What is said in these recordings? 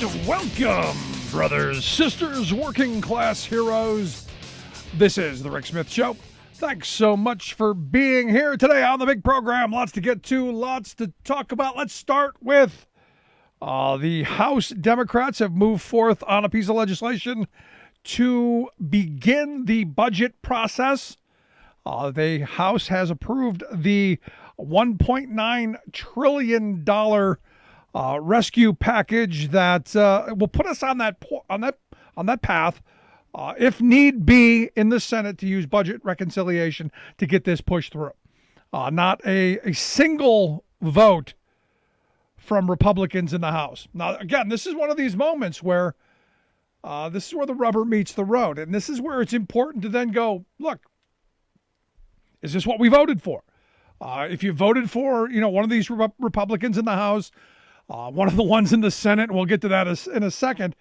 Welcome, brothers, sisters, working class heroes. This is The Rick Smith Show. Thanks so much for being here today on the big program. Lots to get to, lots to talk about. Let's start with the House Democrats have moved forth on a piece of legislation to begin the budget process. The House has approved the $1.9 trillion rescue package that will put us on that path, if need be, in the Senate to use budget reconciliation to get this pushed through. Not a single vote from Republicans in the House. Now, again, this is one of these moments where this is where the rubber meets the road, and this is where it's important to then go, look, is this what we voted for? If you voted for, one of these Republicans in the House, one of the ones in the Senate, and we'll get to that in a second,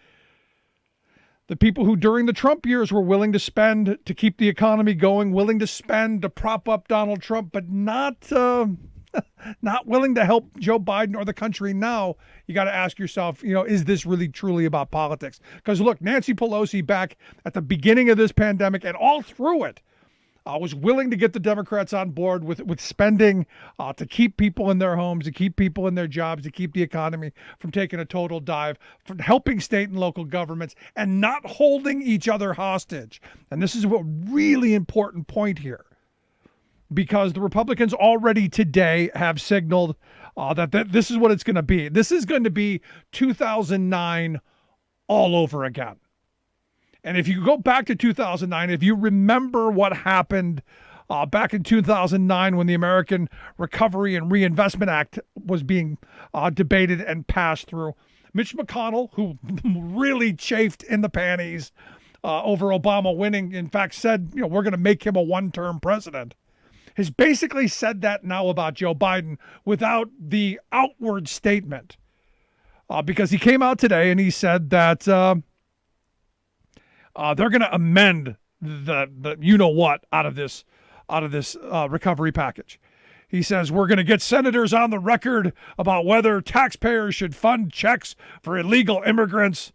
the people who during the Trump years were willing to spend to keep the economy going, willing to spend to prop up Donald Trump, but not willing to help Joe Biden or the country now, you got to ask yourself, is this really truly about politics? Because look, Nancy Pelosi back at the beginning of this pandemic and all through it, was willing to get the Democrats on board with spending to keep people in their homes, to keep people in their jobs, to keep the economy from taking a total dive, from helping state and local governments, and not holding each other hostage. And this is a really important point here, because the Republicans already today have signaled that this is what it's going to be. This is going to be 2009 all over again. And if you go back to 2009, if you remember what happened back in 2009 when the American Recovery and Reinvestment Act was being debated and passed through, Mitch McConnell, who really chafed in the panties over Obama winning, in fact said, we're going to make him a one-term president, has basically said that now about Joe Biden without the outward statement. Because he came out today and he said that they're going to amend the you-know-what out of this recovery package. He says, we're going to get senators on the record about whether taxpayers should fund checks for illegal immigrants,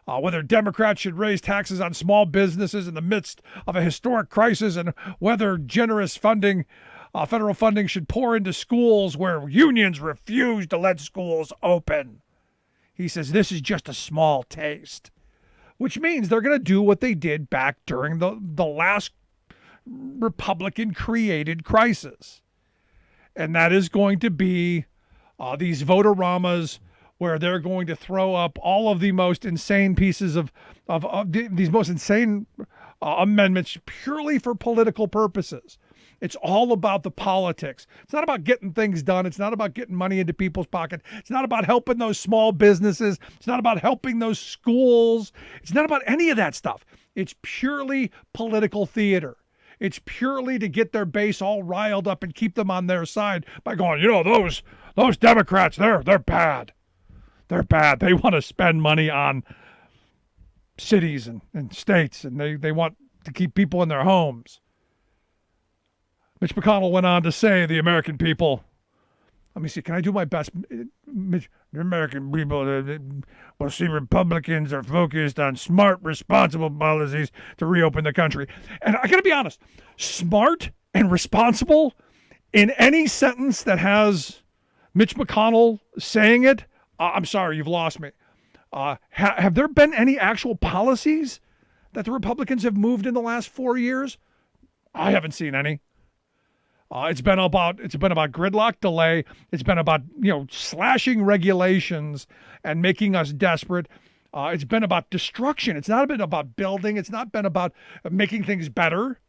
whether Democrats should raise taxes on small businesses in the midst of a historic crisis, and whether generous funding, federal funding, should pour into schools where unions refuse to let schools open. He says this is just a small taste, which means they're going to do what they did back during the last Republican-created crisis. And that is going to be these vote-a-ramas where they're going to throw up all of the most insane pieces of these most insane amendments purely for political purposes. It's all about the politics. It's not about getting things done. It's not about getting money into people's pocket. It's not about helping those small businesses. It's not about helping those schools. It's not about any of that stuff. It's purely political theater. It's purely to get their base all riled up and keep them on their side by going, those Democrats, they're bad. They're bad. They want to spend money on cities and states, and they want to keep people in their homes. Mitch McConnell went on to say the American people, let me see, can I do my best? The American people will see Republicans are focused on smart, responsible policies to reopen the country. And I got to be honest, smart and responsible in any sentence that has Mitch McConnell saying it, I'm sorry, you've lost me. Have there been any actual policies that the Republicans have moved in the last 4 years? I haven't seen any. It's been about gridlock delay. It's been about slashing regulations and making us desperate. It's been about destruction. It's not been about building. It's not been about making things better.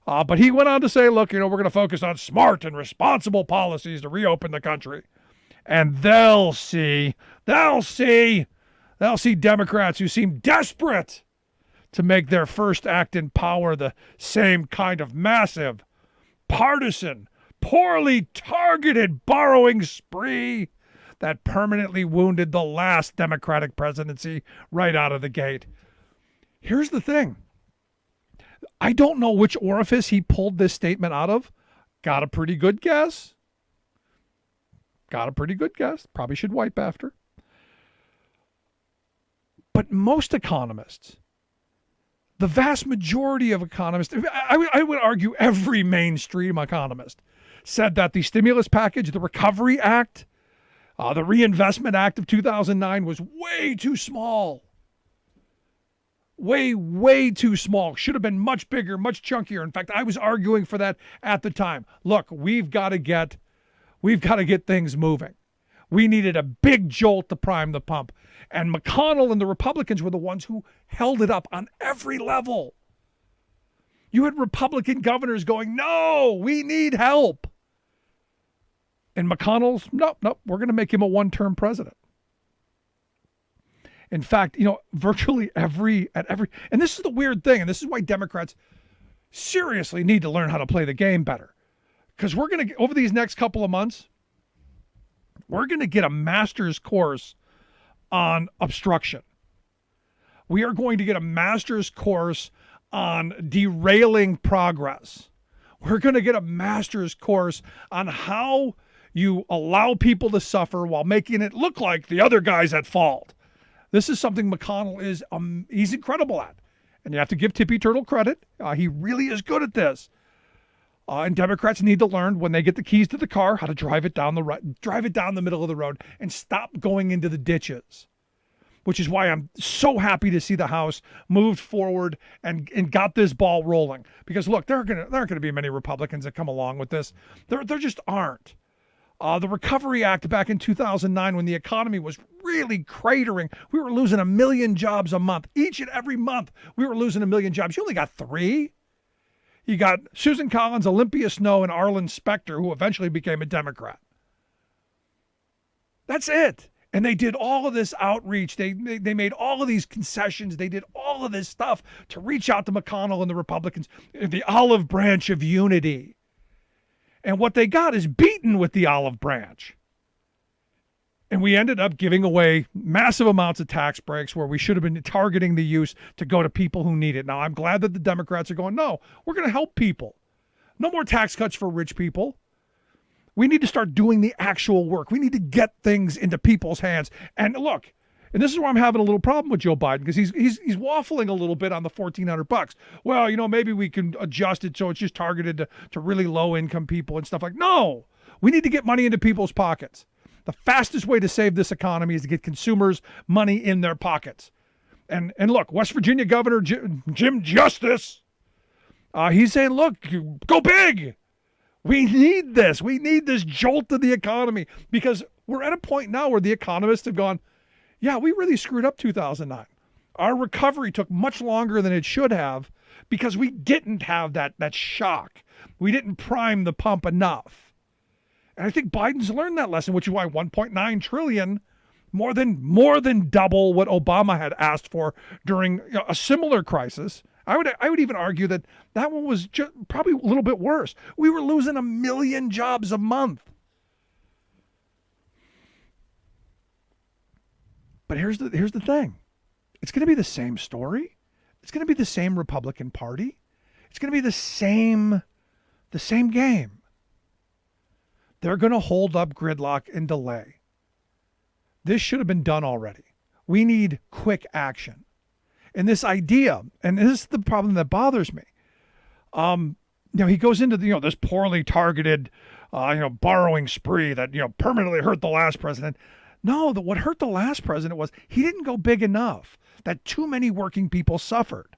But he went on to say, look, we're going to focus on smart and responsible policies to reopen the country, and they'll see Democrats who seem desperate to make their first act in power the same kind of massive, partisan, poorly targeted borrowing spree that permanently wounded the last Democratic presidency right out of the gate. Here's the thing. I don't know which orifice he pulled this statement out of. Got a pretty good guess. Probably should wipe after. But most economists, the vast majority of economists, I would argue every mainstream economist, said that the stimulus package, the Recovery Act, the Reinvestment Act of 2009 was way too small. Way too small. Should have been much bigger, much chunkier. In fact, I was arguing for that at the time. Look, we've got to get things moving. We needed a big jolt to prime the pump. And McConnell and the Republicans were the ones who held it up on every level. You had Republican governors going, no, we need help. And McConnell's, nope, we're going to make him a one-term president. In fact, virtually every, and this is the weird thing, and this is why Democrats seriously need to learn how to play the game better. Because we're going to, over these next couple of months, we're going to get a master's course on obstruction. We are going to get a master's course on derailing progress. We're going to get a master's course on how you allow people to suffer while making it look like the other guy's at fault. This is something McConnell is, he's incredible at. And you have to give Tippy Turtle credit. He really is good at this. And Democrats need to learn when they get the keys to the car how to drive it down the middle of the road and stop going into the ditches. Which is why I'm so happy to see the House moved forward and got this ball rolling. Because look, there aren't going to be many Republicans that come along with this. There just aren't. The Recovery Act back in 2009, when the economy was really cratering, we were losing 1 million jobs a month. Each and every month, we were losing 1 million jobs. You only got 3. You got Susan Collins, Olympia Snowe, and Arlen Specter, who eventually became a Democrat. That's it. And they did all of this outreach. They made all of these concessions. They did all of this stuff to reach out to McConnell and the Republicans, the olive branch of unity. And what they got is beaten with the olive branch. And we ended up giving away massive amounts of tax breaks where we should have been targeting the use to go to people who need it. Now, I'm glad that the Democrats are going, no, we're going to help people. No more tax cuts for rich people. We need to start doing the actual work. We need to get things into people's hands. And look, and this is where I'm having a little problem with Joe Biden, because he's waffling a little bit on the $1,400. Well, maybe we can adjust it so it's just targeted to really low income people and stuff like. No, we need to get money into people's pockets. The fastest way to save this economy is to get consumers money in their pockets. And look, West Virginia Governor Jim Justice, he's saying, look, go big. We need this. We need this jolt to the economy, because we're at a point now where the economists have gone, yeah, we really screwed up 2009. Our recovery took much longer than it should have because we didn't have that shock. We didn't prime the pump enough. And I think Biden's learned that lesson, which is why 1.9 trillion, more than double what Obama had asked for during a similar crisis. I would even argue that one was just probably a little bit worse. We were losing 1 million jobs a month. But here's the thing. It's going to be the same story. It's going to be the same Republican Party. It's going to be the same game. They're going to hold up gridlock and delay. This should have been done already. We need quick action. And this idea, and this is the problem that bothers me. He goes into this poorly targeted, borrowing spree that permanently hurt the last president. No, what hurt the last president was he didn't go big enough, that too many working people suffered.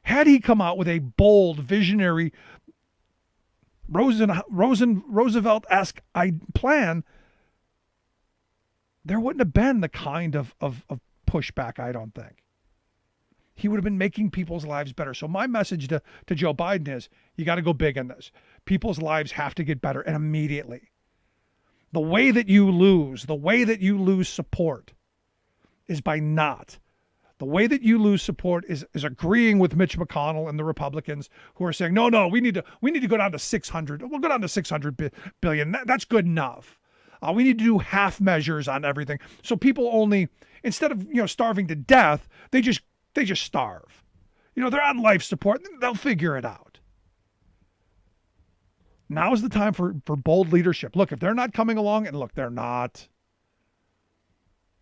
Had he come out with a bold, visionary, Roosevelt-esque plan, there wouldn't have been the kind of pushback, I don't think. He would have been making people's lives better. So my message to Joe Biden is, you got to go big on this. People's lives have to get better, and immediately. The way that you lose support is by not. The way that you lose support is agreeing with Mitch McConnell and the Republicans who are saying, no, we need to go down to 600. We'll go down to 600 billion. That's good enough. We need to do half measures on everything. So people only, instead of starving to death, they just starve. They're on life support. They'll figure it out. Now is the time for bold leadership. Look, if they're not coming along, and look, they're not.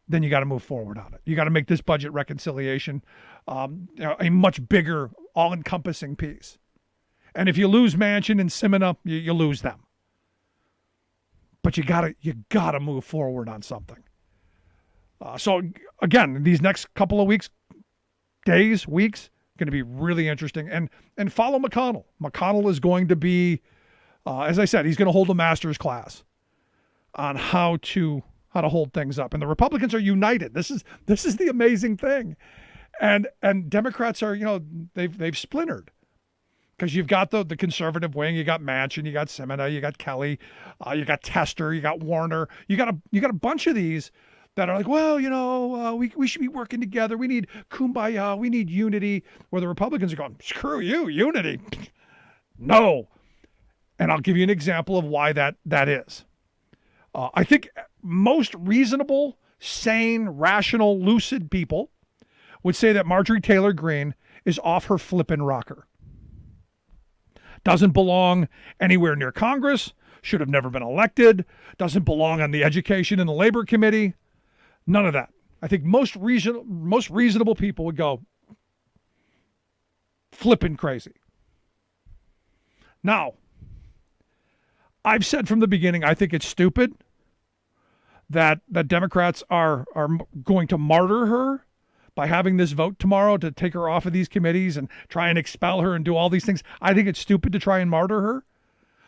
then you got to move forward on it. You got to make this budget reconciliation a much bigger, all-encompassing piece. And if you lose Manchin and Simina, you lose them. But you gotta move forward on something. So again, these next couple of weeks, days, weeks, going to be really interesting. And follow McConnell. McConnell is going to be, as I said, he's going to hold a master's class on how to hold things up. And the Republicans are united. This is the amazing thing. And Democrats are, they've splintered. Because you've got the conservative wing, you got Manchin, you got Simina, you got Kelly, you got Tester, you got Warner, you got a bunch of these that are like, well, we should be working together. We need kumbaya, we need unity. Where the Republicans are going, screw you, unity, no. And I'll give you an example of why that is. I think most reasonable, sane, rational, lucid people would say that Marjorie Taylor Greene is off her flippin' rocker. Doesn't belong anywhere near Congress, should have never been elected, doesn't belong on the Education and the Labor Committee, none of that. I think most reasonable people would go flipping crazy. Now, I've said from the beginning, I think it's stupid that Democrats are going to martyr her by having this vote tomorrow to take her off of these committees and try and expel her and do all these things. I think it's stupid to try and martyr her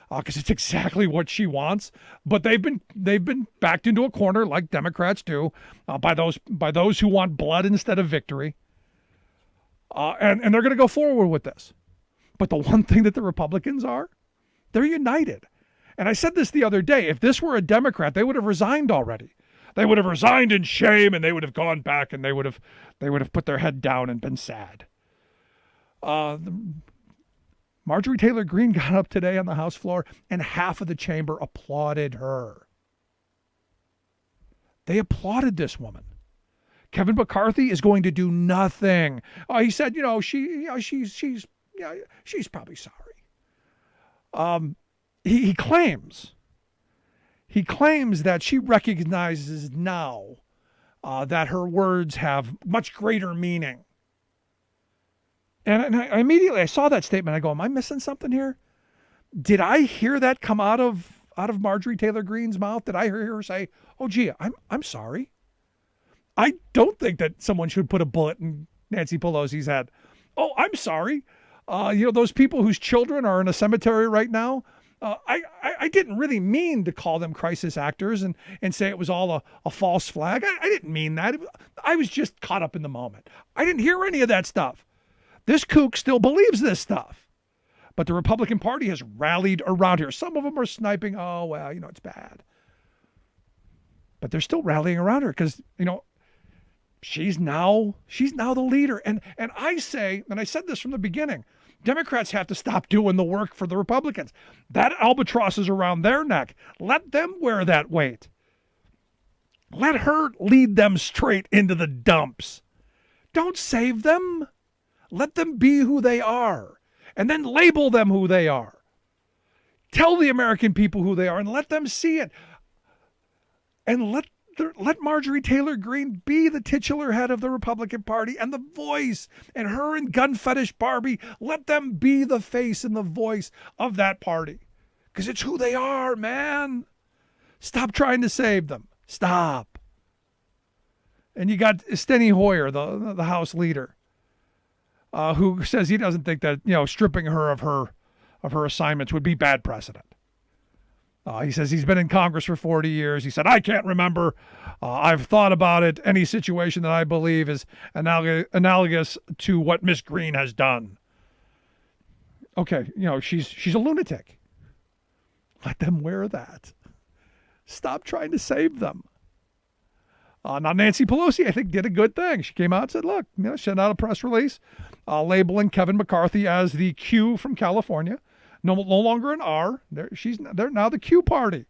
because it's exactly what she wants. But they've been backed into a corner like Democrats do by those who want blood instead of victory. And they're going to go forward with this. But the one thing that the Republicans are, they're united. And I said this the other day. If this were a Democrat, they would have resigned already. They would have resigned in shame, and they would have gone back, and they would have put their head down and been sad. Marjorie Taylor Greene got up today on the House floor, and half of the chamber applauded her. They applauded this woman. Kevin McCarthy is going to do nothing. He said, she's probably sorry. He claims that she recognizes now that her words have much greater meaning. And I immediately saw that statement. I go, am I missing something here? Did I hear that come out of Marjorie Taylor Greene's mouth? Did I hear her say, "Oh, gee, I'm sorry"? I don't think that someone should put a bullet in Nancy Pelosi's head. Oh, I'm sorry. Those people whose children are in a cemetery right now. I didn't really mean to call them crisis actors and say it was all a false flag. I didn't mean that. I was just caught up in the moment. I didn't hear any of that stuff. This kook still believes this stuff. But the Republican Party has rallied around her. Some of them are sniping. Oh, well, it's bad. But they're still rallying around her because, she's now the leader. And I say, and I said this from the beginning, Democrats have to stop doing the work for the Republicans. That albatross is around their neck. Let them wear that weight. Let her lead them straight into the dumps. Don't save them. Let them be who they are, and then label them who they are. Tell the American people who they are and let them see it. And let Marjorie Taylor Greene be the titular head of the Republican Party and the voice. And her and gun fetish Barbie, let them be the face and the voice of that party. Because it's who they are, man. Stop trying to save them. Stop. And you got Steny Hoyer, the House leader, who says he doesn't think that stripping her of her assignments would be bad precedent. He says he's been in Congress for 40 years. He said, I can't remember. I've thought about it. Any situation that I believe is analogous to what Miss Greene has done. Okay, she's a lunatic. Let them wear that. Stop trying to save them. Now, Nancy Pelosi, I think, did a good thing. She came out and said, look, sent out a press release labeling Kevin McCarthy as the Q from California. No longer an R. They're now the Q party.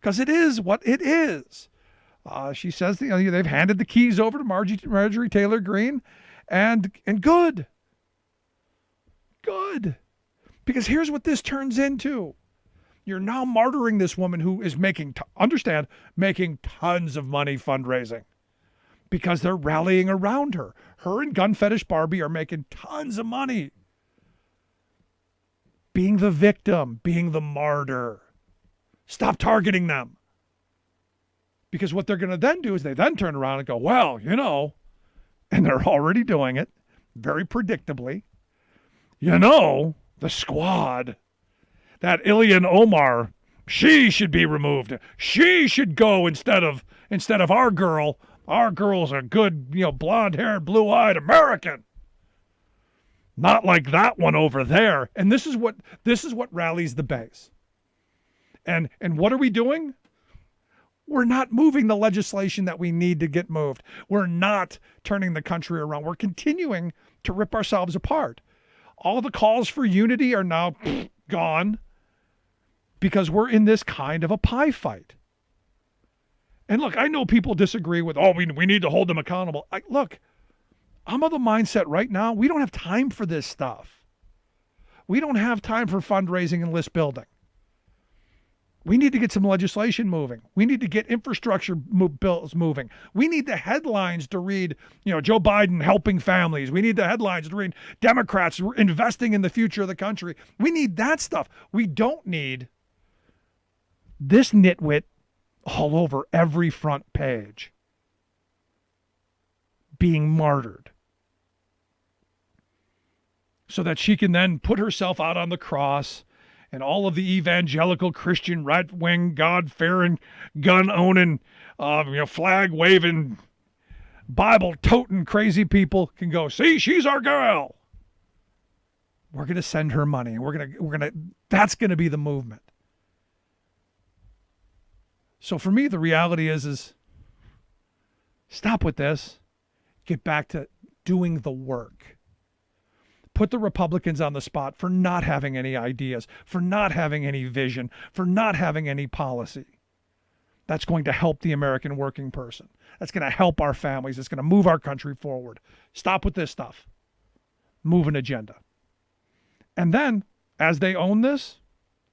Because it is what it is. She says they've handed the keys over to Marjorie Taylor Greene. And good. Good. Because here's what this turns into. You're now martyring this woman who is making tons of money fundraising. because they're rallying around her. Her and Gun Fetish Barbie are making tons of money. Being the victim, being the martyr. Stop targeting them. Because what they're going to then do is they then turn around and go, well, and they're already doing it very predictably. The squad, that Ilhan Omar, she should be removed. She should go instead of our girl. Our girl's a good, blonde-haired, blue-eyed American. Not like that one over there. And this is what rallies the base. And what are we doing? We're not moving the legislation that we need to get moved. We're not turning the country around. We're continuing to rip ourselves apart. All the calls for unity are now gone because we're in this kind of a pie fight. And look, I know people disagree with, we need to hold them accountable. Look, I'm of the mindset right now, we don't have time for this stuff. We don't have time for fundraising and list building. We need to get some legislation moving. We need to get infrastructure bills moving. We need the headlines to read, Joe Biden helping families. We need the headlines to read Democrats investing in the future of the country. We need that stuff. We don't need this nitwit all over every front page being martyred so that she can then put herself out on the cross. And all of the evangelical Christian right-wing, God-fearing, gun-owning, flag-waving, Bible-toting crazy people can go, see, she's our girl. We're going to send her money. That's going to be the movement. So for me, the reality is stop with this. Get back to doing the work. Put the Republicans on the spot for not having any ideas, for not having any vision, for not having any policy. That's going to help the American working person. That's going to help our families. It's going to move our country forward. Stop with this stuff. Move an agenda. And then, as they own this,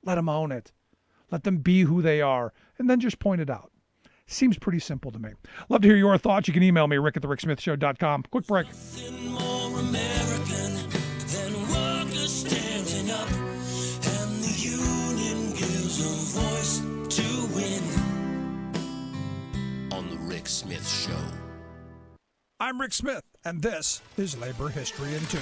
let them own it. Let them be who they are. And then just point it out. Seems pretty simple to me. Love to hear your thoughts. You can email me, rick@thericksmithshow.com. Quick break. Smith Show. I'm Rick Smith, and this is Labor History in 2.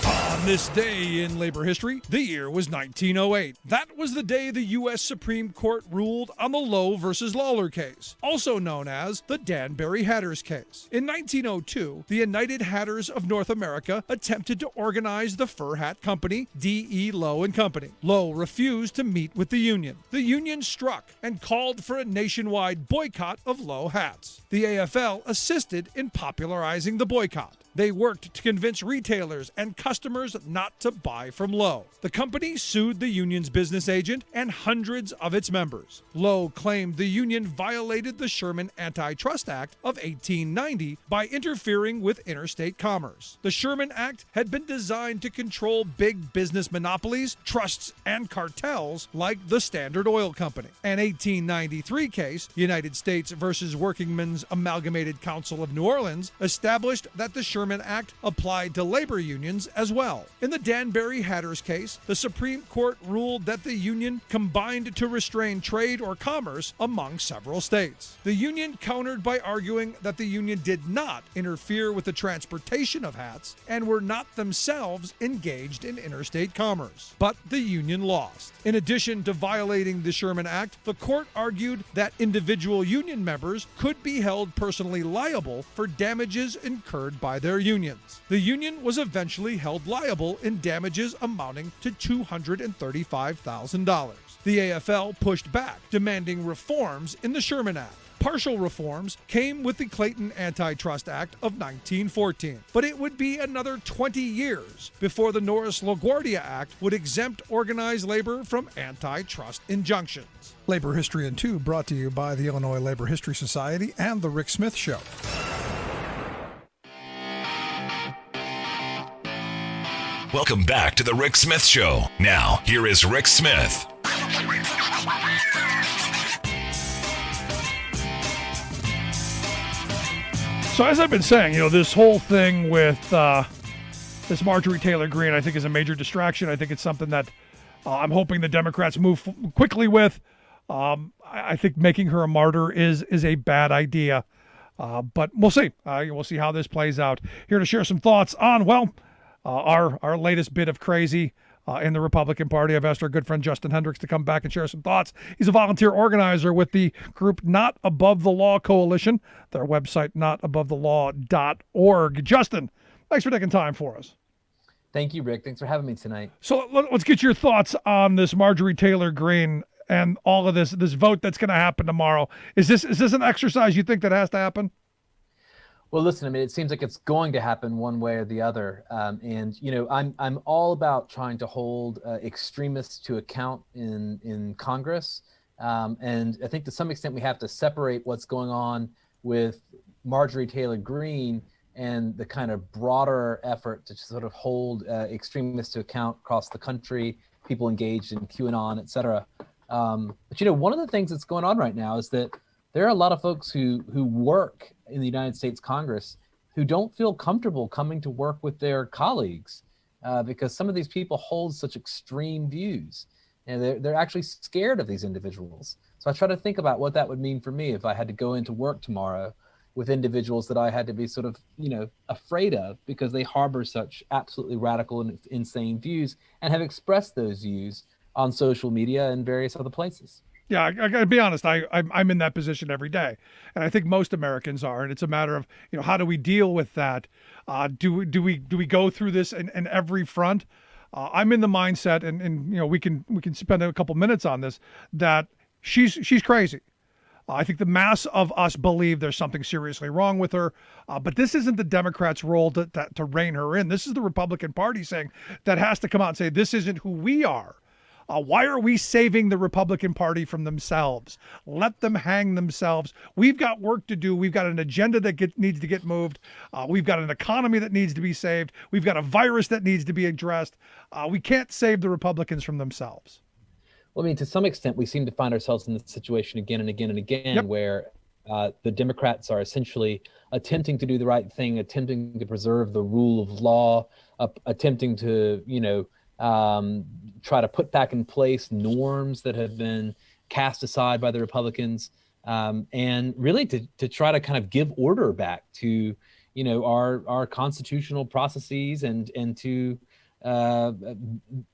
On this day in labor history, the year was 1908. That was the day the U.S. Supreme Court ruled on the Lowe versus Lawler case, also known as the Danbury Hatters case. In 1902, the United Hatters of North America attempted to organize the fur hat company, D.E. Lowe & Company. Lowe refused to meet with the union. The union struck and called for a nationwide boycott of Lowe hats. The AFL assisted in popularizing the boycott. They worked to convince retailers and customers not to buy from Lowe. The company sued the union's business agent and hundreds of its members. Lowe claimed the union violated the Sherman Antitrust Act of 1890 by interfering with interstate commerce. The Sherman Act had been designed to control big business monopolies, trusts, and cartels like the Standard Oil Company. An 1893 case, United States versus Workingmen's Amalgamated Council of New Orleans, established that the Sherman Act applied to labor unions as well. In the Danbury Hatters case, the Supreme Court ruled that the union combined to restrain trade or commerce among several states. The union countered by arguing that the union did not interfere with the transportation of hats and were not themselves engaged in interstate commerce. But the union lost. In addition to violating the Sherman Act, the court argued that individual union members could be held personally liable for damages incurred by their unions. The union was eventually held liable in damages amounting to $235,000. The AFL pushed back, demanding reforms in the Sherman Act. Partial reforms came with the Clayton Antitrust Act of 1914, but it would be another 20 years before the Norris-LaGuardia Act would exempt organized labor from antitrust injunctions. Labor History in 2 brought to you by the Illinois Labor History Society and The Rick Smith Show. Welcome back to The Rick Smith Show. Now, here is Rick Smith. So as I've been saying, this whole thing with this Marjorie Taylor Greene, I think, is a major distraction. I think it's something that I'm hoping the Democrats move quickly with. I think making her a martyr is a bad idea, but we'll see. We'll see how this plays out. Here to share some thoughts on our latest bit of crazy in the Republican Party. I've asked our good friend Justin Hendrix to come back and share some thoughts. He's a volunteer organizer with the group Not Above the Law Coalition. Their website, notabovethelawor.org. Justin, thanks for taking time for us. Thank you, Rick. Thanks for having me tonight. So let's get your thoughts on this Marjorie Taylor Greene and all of this vote that's going to happen tomorrow. Is this an exercise you think that has to happen? Well, listen, I mean, it seems like it's going to happen one way or the other. I'm all about trying to hold extremists to account in Congress. And I think to some extent we have to separate what's going on with Marjorie Taylor Greene and the kind of broader effort to sort of hold extremists to account across the country, people engaged in QAnon, et cetera. But one of the things that's going on right now is that there are a lot of folks who work in the United States Congress who don't feel comfortable coming to work with their colleagues because some of these people hold such extreme views, and they're actually scared of these individuals. So I try to think about what that would mean for me if I had to go into work tomorrow with individuals that I had to be sort of, afraid of because they harbor such absolutely radical and insane views and have expressed those views on social media and various other places. Yeah, I got to be honest. I'm in that position every day, and I think most Americans are. And it's a matter of how do we deal with that? Do we go through this in every front? I'm in the mindset, and we can spend a couple minutes on this, that she's crazy. I think the mass of us believe there's something seriously wrong with her, but this isn't the Democrats' role to rein her in. This is the Republican Party saying that has to come out and say this isn't who we are. Why are we saving the Republican Party from themselves? Let them hang themselves. We've got work to do. We've got an agenda that needs to get moved. We've got an economy that needs to be saved. We've got a virus that needs to be addressed. We can't save the Republicans from themselves. Well, I mean, to some extent, we seem to find ourselves in this situation again and again and again, where the Democrats are essentially attempting to do the right thing, attempting to preserve the rule of law, attempting to, try to put back in place norms that have been cast aside by the Republicans, and really to try to kind of give order back to, our constitutional processes and to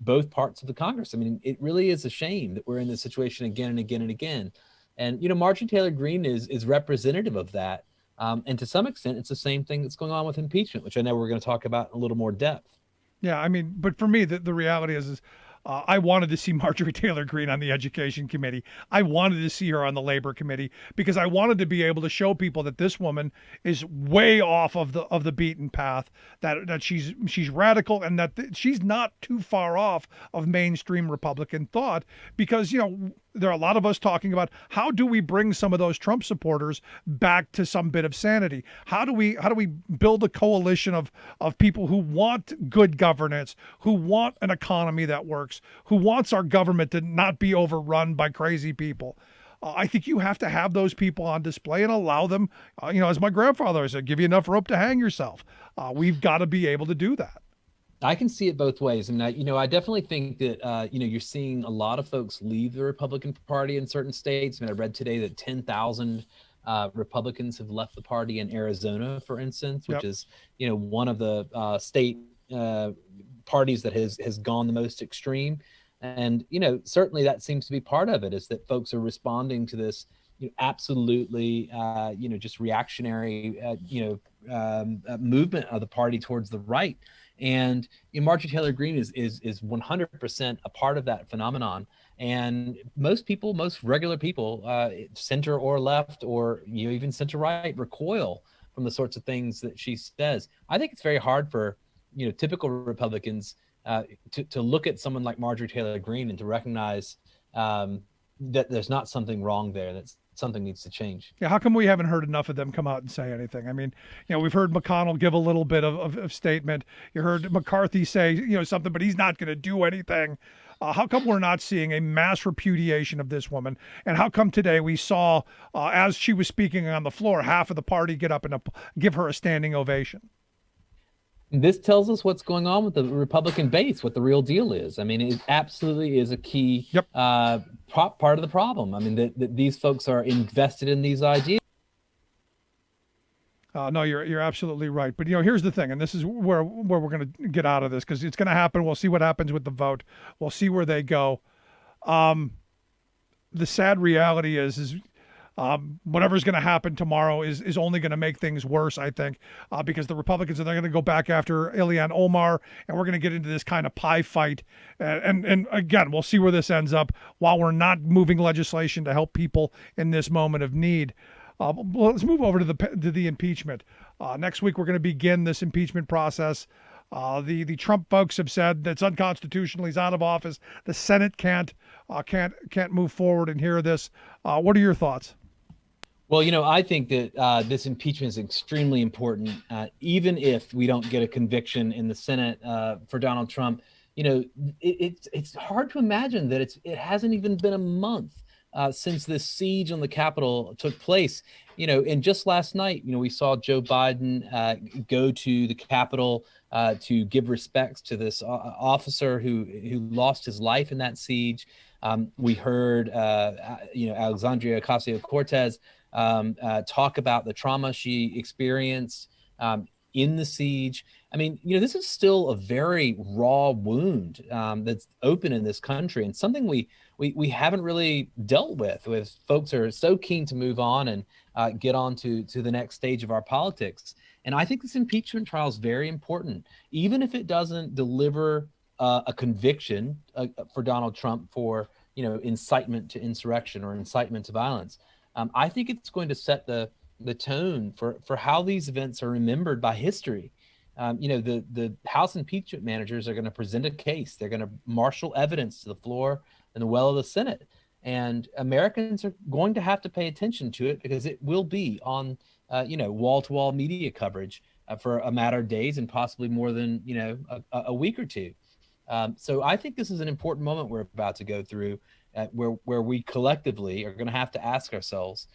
both parts of the Congress. I mean, it really is a shame that we're in this situation again and again and again. And, Marjorie Taylor Greene is representative of that. And to some extent, it's the same thing that's going on with impeachment, which I know we're going to talk about in a little more depth. Yeah, I mean, but for me, the reality is I wanted to see Marjorie Taylor Greene on the Education Committee. I wanted to see her on the Labor Committee because I wanted to be able to show people that this woman is way off of the beaten path, that she's radical, and that she's not too far off of mainstream Republican thought. Because there are a lot of us talking about how do we bring some of those Trump supporters back to some bit of sanity? How do we build a coalition of people who want good governance, who want an economy that works, who wants our government to not be overrun by crazy people? I think you have to have those people on display and allow them, as my grandfather said, give you enough rope to hang yourself. We've got to be able to do that. I can see it both ways. I mean, I definitely think that, you're seeing a lot of folks leave the Republican Party in certain states. I mean, I read today that 10,000 Republicans have left the party in Arizona, for instance, which is, one of the state parties that has gone the most extreme. And, certainly that seems to be part of it, is that folks are responding to this absolutely, just reactionary, movement of the party towards the right. And Marjorie Taylor Greene is 100% a part of that phenomenon. And most regular people, center or left, or even center right, recoil from the sorts of things that she says. I think it's very hard for typical Republicans to look at someone like Marjorie Taylor Greene and to recognize that there's not something wrong there, that something needs to change. Yeah, how come we haven't heard enough of them come out and say anything? I mean, we've heard McConnell give a little bit of statement. You heard McCarthy say, something, but he's not going to do anything. How come we're not seeing a mass repudiation of this woman? And how come today we saw, as she was speaking on the floor, half of the party get up and give her a standing ovation? This tells us what's going on with the Republican base, what the real deal is. I mean, it absolutely is a key part of the problem. I mean, that these folks are invested in these ideas. No, you're absolutely right. But here's the thing, and this is where we're going to get out of this, because it's going to happen. We'll see what happens with the vote. We'll see where they go. The sad reality is whatever's going to happen tomorrow is only going to make things worse, I think, because the Republicans are going to go back after Ilhan Omar, and we're going to get into this kind of pie fight. And again, we'll see where this ends up while we're not moving legislation to help people in this moment of need. Let's move over to the impeachment. Next week, we're going to begin this impeachment process. The Trump folks have said that's unconstitutional. He's out of office. The Senate can't move forward and hear this. What are your thoughts? Well, I think that this impeachment is extremely important. Even if we don't get a conviction in the Senate for Donald Trump, it's hard to imagine that it hasn't even been a month since this siege on the Capitol took place. And just last night, we saw Joe Biden go to the Capitol to give respects to this officer who lost his life in that siege. We heard, Alexandria Ocasio-Cortez talk about the trauma she experienced in the siege. I mean, this is still a very raw wound that's open in this country, and something we haven't really dealt with folks who are so keen to move on and get on to the next stage of our politics. And I think this impeachment trial is very important, even if it doesn't deliver a conviction for Donald Trump for incitement to insurrection or incitement to violence. I think it's going to set the tone for how these events are remembered by history. The House impeachment managers are going to present a case. They're going to marshal evidence to the floor and the well of the Senate. And Americans are going to have to pay attention to it, because it will be on, wall-to-wall media coverage for a matter of days and possibly more than, a week or two. So I think this is an important moment we're about to go through, where we collectively are going to have to ask ourselves,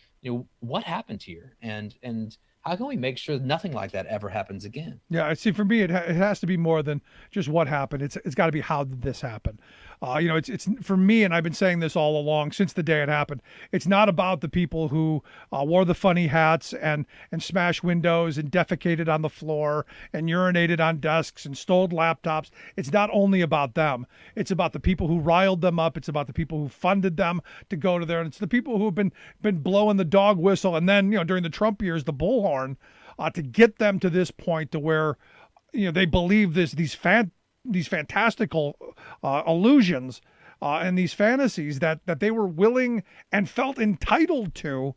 what happened here, and how can we make sure nothing like that ever happens again? Yeah, see, for me, it has to be more than just what happened. It's got to be, how did this happen? It's for me, and I've been saying this all along since the day it happened. It's not about the people who wore the funny hats and smashed windows and defecated on the floor and urinated on desks and stole laptops. It's not only about them. It's about the people who riled them up. It's about the people who funded them to go to there, and it's the people who have been blowing the dog whistle, and then during the Trump years, the bullhorn, to get them to this point to where they believe these fantastical illusions and these fantasies that they were willing and felt entitled to,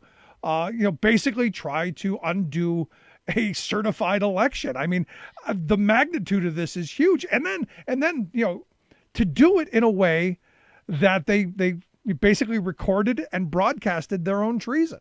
basically try to undo a certified election. I mean, the magnitude of this is huge, and then to do it in a way that they basically recorded and broadcasted their own treason.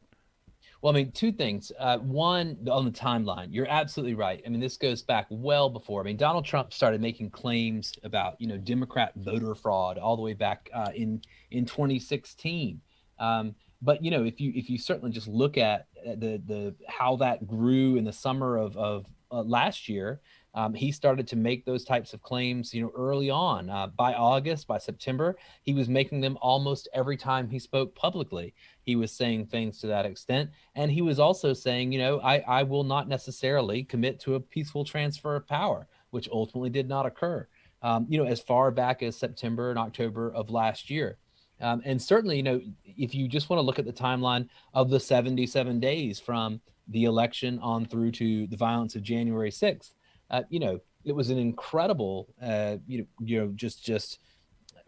Well, I mean, two things. One, on the timeline, you're absolutely right. I mean, this goes back well before. I mean, Donald Trump started making claims about, Democrat voter fraud all the way back in 2016. But if you certainly just look at the how that grew in the summer of last year, he started to make those types of claims, early on. By August, by September, he was making them almost every time he spoke publicly. He was saying things to that extent. And he was also saying, I will not necessarily commit to a peaceful transfer of power, which ultimately did not occur, as far back as September and October of last year. And certainly, if you just want to look at the timeline of the 77 days from the election on through to the violence of January 6th, it was an incredible, just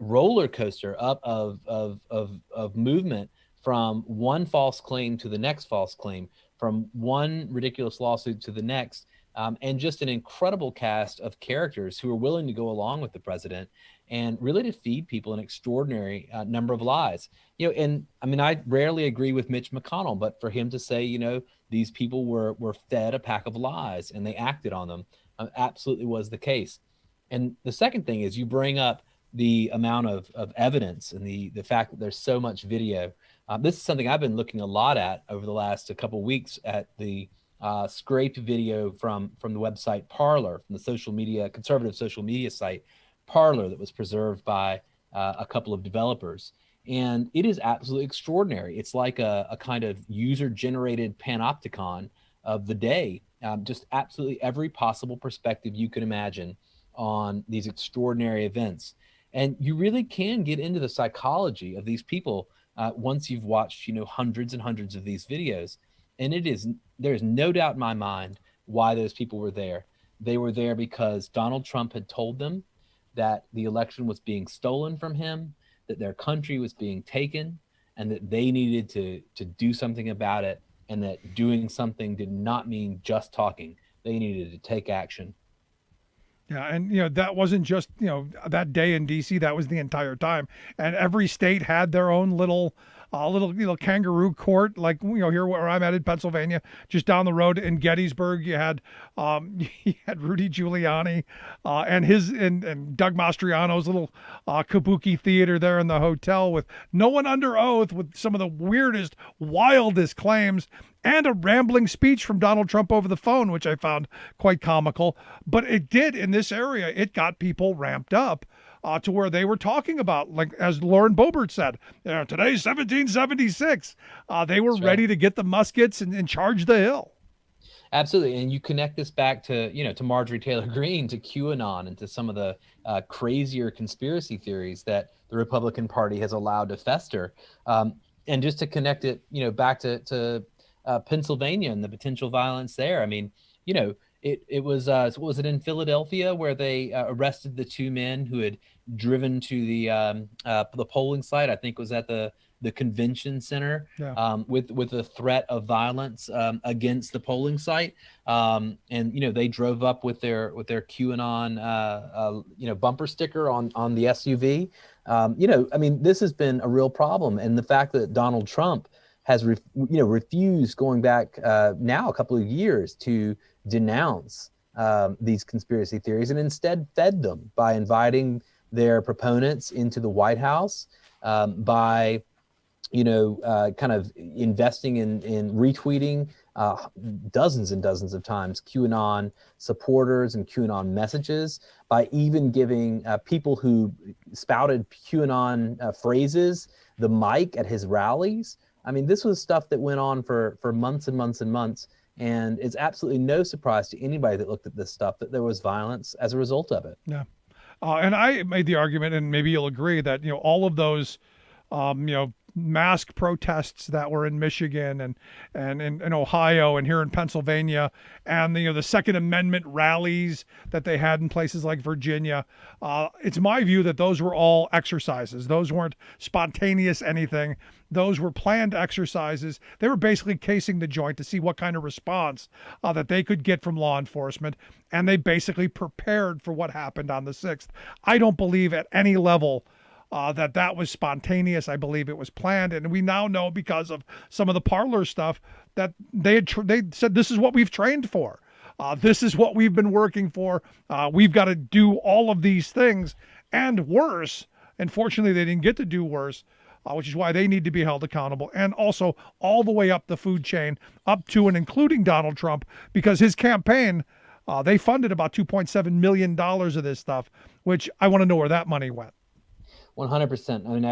roller coaster up of movement from one false claim to the next false claim, from one ridiculous lawsuit to the next, and just an incredible cast of characters who are willing to go along with the president and really to feed people an extraordinary number of lies. And I mean, I rarely agree with Mitch McConnell, but for him to say, these people were fed a pack of lies and they acted on them, absolutely was the case. And the second thing is, you bring up the amount of evidence and the fact that there's so much video. This is something I've been looking a lot at over the last a couple of weeks at the scraped video from the website Parler, from the conservative social media site Parler, that was preserved by a couple of developers. And it is absolutely extraordinary. It's like a kind of user-generated panopticon of the day, just absolutely every possible perspective you can imagine on these extraordinary events. And you really can get into the psychology of these people once you've watched, hundreds and hundreds of these videos. And there's no doubt in my mind why those people were there. They were there because Donald Trump had told them that the election was being stolen from him, that their country was being taken, and that they needed to do something about it, and that doing something did not mean just talking. They needed to take action. Yeah, and that wasn't just that day in D.C. That was the entire time, and every state had their own little kangaroo court. Like here where I'm at in Pennsylvania, just down the road in Gettysburg, you had Rudy Giuliani and Doug Mastriano's little kabuki theater there in the hotel with no one under oath, with some of the weirdest, wildest claims, and a rambling speech from Donald Trump over the phone, which I found quite comical. But it did, in this area, it got people ramped up to where they were talking about, like as Lauren Boebert said, today's 1776. They were ready to get the muskets and charge the hill. Absolutely. And you connect this back to, to Marjorie Taylor Greene, to QAnon, and to some of the crazier conspiracy theories that the Republican Party has allowed to fester. And just to connect it, back to Pennsylvania and the potential violence there. I mean, it was what was it in Philadelphia where they arrested the two men who had driven to the polling site? I think it was at the convention center, with a threat of violence against the polling site. And they drove up with their QAnon bumper sticker on the SUV. I mean, this has been a real problem, and the fact that Donald Trump has refused, going back now a couple of years, to denounce these conspiracy theories, and instead fed them by inviting their proponents into the White House, by kind of investing in retweeting dozens and dozens of times QAnon supporters and QAnon messages, by even giving people who spouted QAnon phrases the mic at his rallies. I mean, this was stuff that went on for months and months and months, and it's absolutely no surprise to anybody that looked at this stuff that there was violence as a result of it. Yeah. And I made the argument, and maybe you'll agree, that all of those mask protests that were in Michigan and in Ohio and here in Pennsylvania, and the Second Amendment rallies that they had in places like Virginia, it's my view that those were all exercises. Those weren't spontaneous anything. Those were planned exercises. They were basically casing the joint to see what kind of response that they could get from law enforcement, and they basically prepared for what happened on the 6th. I don't believe at any level that was spontaneous. I believe it was planned, and we now know, because of some of the Parler stuff, that they said, this is what we've trained for. This is what we've been working for. We've got to do all of these things and worse. And fortunately, they didn't get to do worse, which is why they need to be held accountable. And also all the way up the food chain, up to and including Donald Trump, because his campaign, they funded about $2.7 million of this stuff, which I want to know where that money went. 100%. I mean,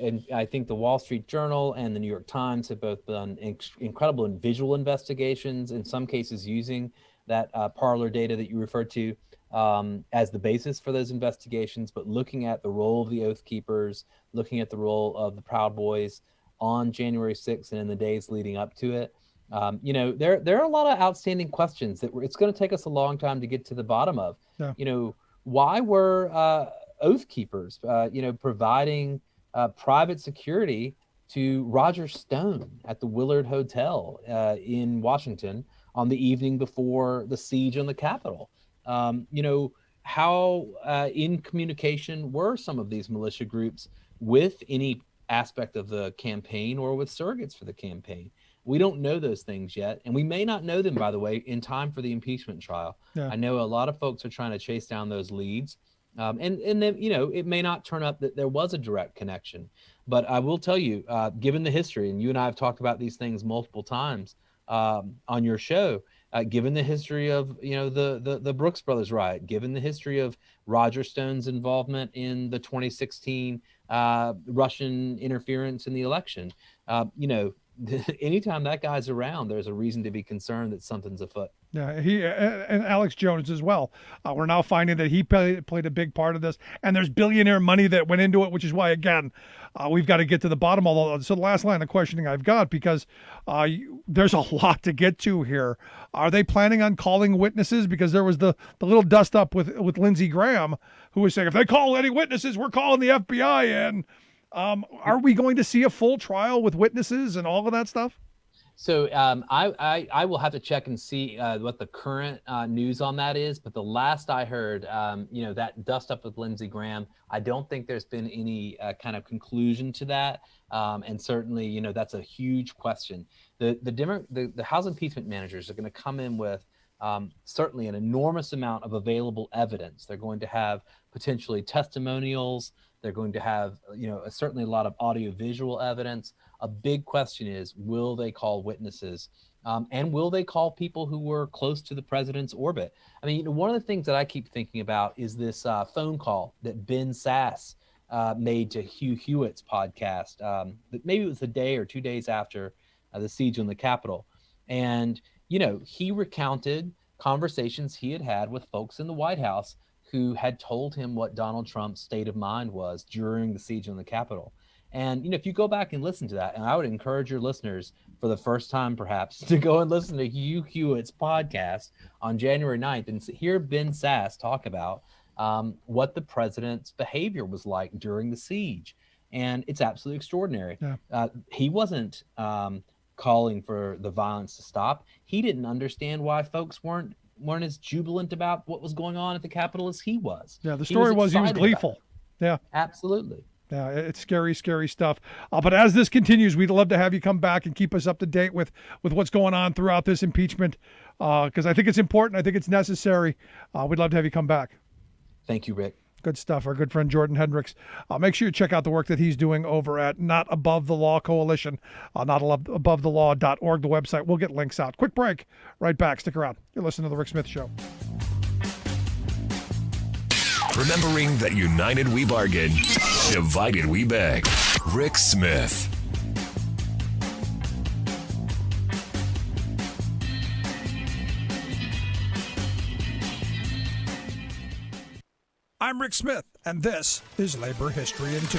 and I think the Wall Street Journal and the New York Times have both done incredible and visual investigations, in some cases using that Parler data that you referred to as the basis for those investigations, but looking at the role of the Oath Keepers, looking at the role of the Proud Boys on January 6th and in the days leading up to it. There are a lot of outstanding questions that it's going to take us a long time to get to the bottom of. Yeah. Why were Oath Keepers, providing private security to Roger Stone at the Willard Hotel in Washington on the evening before the siege on the Capitol? How in communication were some of these militia groups with any aspect of the campaign or with surrogates for the campaign? We don't know those things yet, and we may not know them, by the way, in time for the impeachment trial. Yeah. I know a lot of folks are trying to chase down those leads. And then, it may not turn up that there was a direct connection. But I will tell you, given the history, and you and I have talked about these things multiple times on your show, given the history of, the Brooks Brothers riot, given the history of Roger Stone's involvement in the 2016 Russian interference in the election, anytime that guy's around, there's a reason to be concerned that something's afoot. Yeah, he and Alex Jones as well. We're now finding that he played a big part of this, and there's billionaire money that went into it, which is why, again, we've got to get to the bottom of all. So the last line of questioning I've got, because there's a lot to get to here. Are they planning on calling witnesses? Because there was the little dust up with Lindsey Graham, who was saying, if they call any witnesses, we're calling the FBI in. Are we going to see a full trial with witnesses and all of that stuff? So I will have to check and see what the current news on that is. But the last I heard, that dust up with Lindsey Graham, I don't think there's been any kind of conclusion to that. And certainly, that's a huge question. The House impeachment managers are going to come in with certainly an enormous amount of available evidence. They're going to have potentially testimonials. They're going to have, certainly a lot of audiovisual evidence. A big question is, will they call witnesses? And will they call people who were close to the president's orbit? I mean, one of the things that I keep thinking about is this phone call that Ben Sasse made to Hugh Hewitt's podcast. Maybe it was a day or 2 days after the siege on the Capitol. And, he recounted conversations he had had with folks in the White House who had told him what Donald Trump's state of mind was during the siege on the Capitol. And, if you go back and listen to that, and I would encourage your listeners for the first time, perhaps, to go and listen to Hugh Hewitt's podcast on January 9th and hear Ben Sasse talk about what the president's behavior was like during the siege. And it's absolutely extraordinary. Yeah. He wasn't calling for the violence to stop. He didn't understand why folks weren't as jubilant about what was going on at the Capitol as he was. Yeah, the story was he was gleeful. Yeah, absolutely. Yeah, it's scary, scary stuff. But as this continues, we'd love to have you come back and keep us up to date with what's going on throughout this impeachment, because I think it's important. I think it's necessary. We'd love to have you come back. Thank you, Rick. Good stuff. Our good friend Jordan Hendrix. Make sure you check out the work that he's doing over at Not Above the Law Coalition, notabovethelaww.org, the website. We'll get links out. Quick break. Right back. Stick around. You're listening to The Rick Smith Show. Remembering that united we bargain, divided we beg. Rick Smith. I'm Rick Smith, and this is Labor History in 2.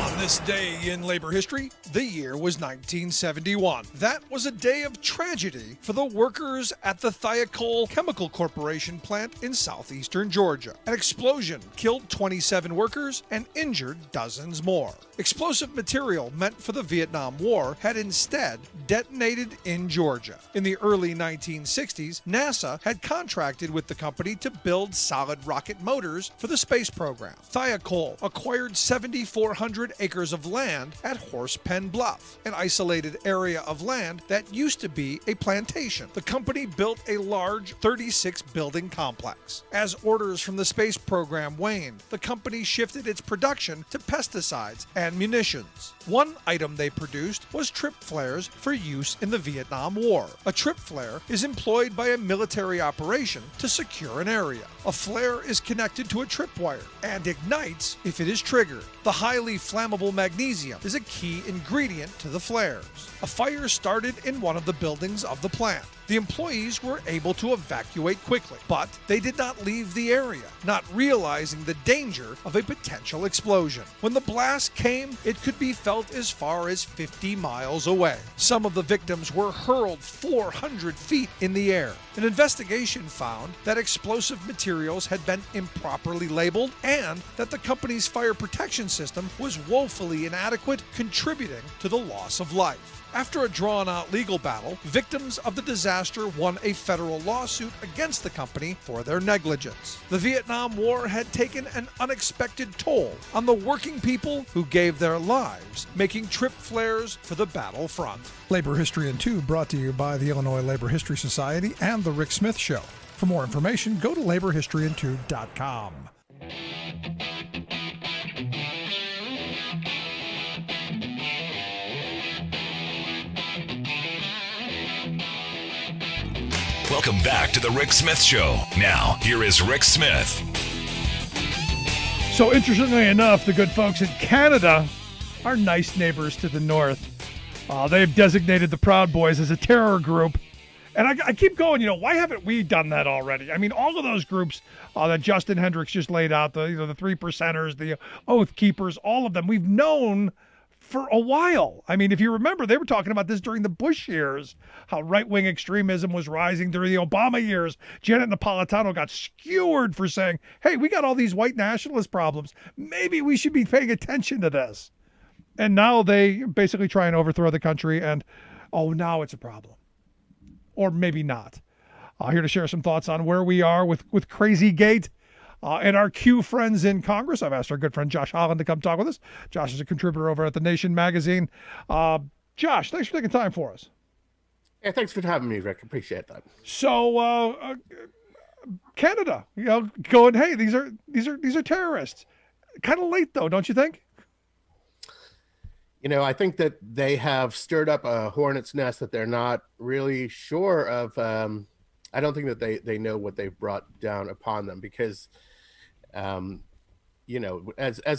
On this day in labor history, the year was 1971. That was a day of tragedy for the workers at the Thiokol Chemical Corporation plant in southeastern Georgia. An explosion killed 27 workers and injured dozens more. Explosive material meant for the Vietnam War had instead detonated in Georgia. In the early 1960s, NASA had contracted with the company to build solid rocket motors for the space program. Thiokol acquired 7,400 acres of land at Horsepen Bluff, an isolated area of land that used to be a plantation. The company built a large 36-building complex. As orders from the space program waned, the company shifted its production to pesticides and munitions. One item they produced was trip flares for use in the Vietnam War. A trip flare is employed by a military operation to secure an area. A flare is connected to a tripwire and ignites if it is triggered. The highly flammable magnesium is a key ingredient to the flares. A fire started in one of the buildings of the plant. The employees were able to evacuate quickly, but they did not leave the area, not realizing the danger of a potential explosion. When the blast came, it could be felt as far as 50 miles away. Some of the victims were hurled 400 feet in the air. An investigation found that explosive materials had been improperly labeled and that the company's fire protection system was woefully inadequate, contributing to the loss of life. After a drawn-out legal battle, victims of the disaster won a federal lawsuit against the company for their negligence. The Vietnam War had taken an unexpected toll on the working people who gave their lives making trip flares for the battlefront. Labor History in 2 brought to you by the Illinois Labor History Society and The Rick Smith Show. For more information, go to laborhistoryin2.com. Welcome back to the Rick Smith Show. Now, here is Rick Smith. So interestingly enough, the good folks in Canada are nice neighbors to the north. They've designated the Proud Boys as a terror group. And I keep going, why haven't we done that already? I mean, all of those groups that Justin Hendrix just laid out, the 3 percenters, the Oath Keepers, all of them, we've known for a while. I mean, if you remember, they were talking about this during the Bush years, how right-wing extremism was rising during the Obama years. Janet Napolitano got skewered for saying, hey, we got all these white nationalist problems. Maybe we should be paying attention to this. And now they basically try and overthrow the country, and, now it's a problem. Or maybe not. Here to share some thoughts on where we are with Crazy Gate and our Q friends in Congress. I've asked our good friend Josh Holland to come talk with us. Josh is a contributor over at The Nation magazine. Josh, thanks for taking time for us. Yeah, thanks for having me, Rick. Appreciate that. So, Canada, going, hey, these are terrorists. Kind of late though, don't you think? I think that they have stirred up a hornet's nest that they're not really sure of. I don't think that they know what they've brought down upon them because, as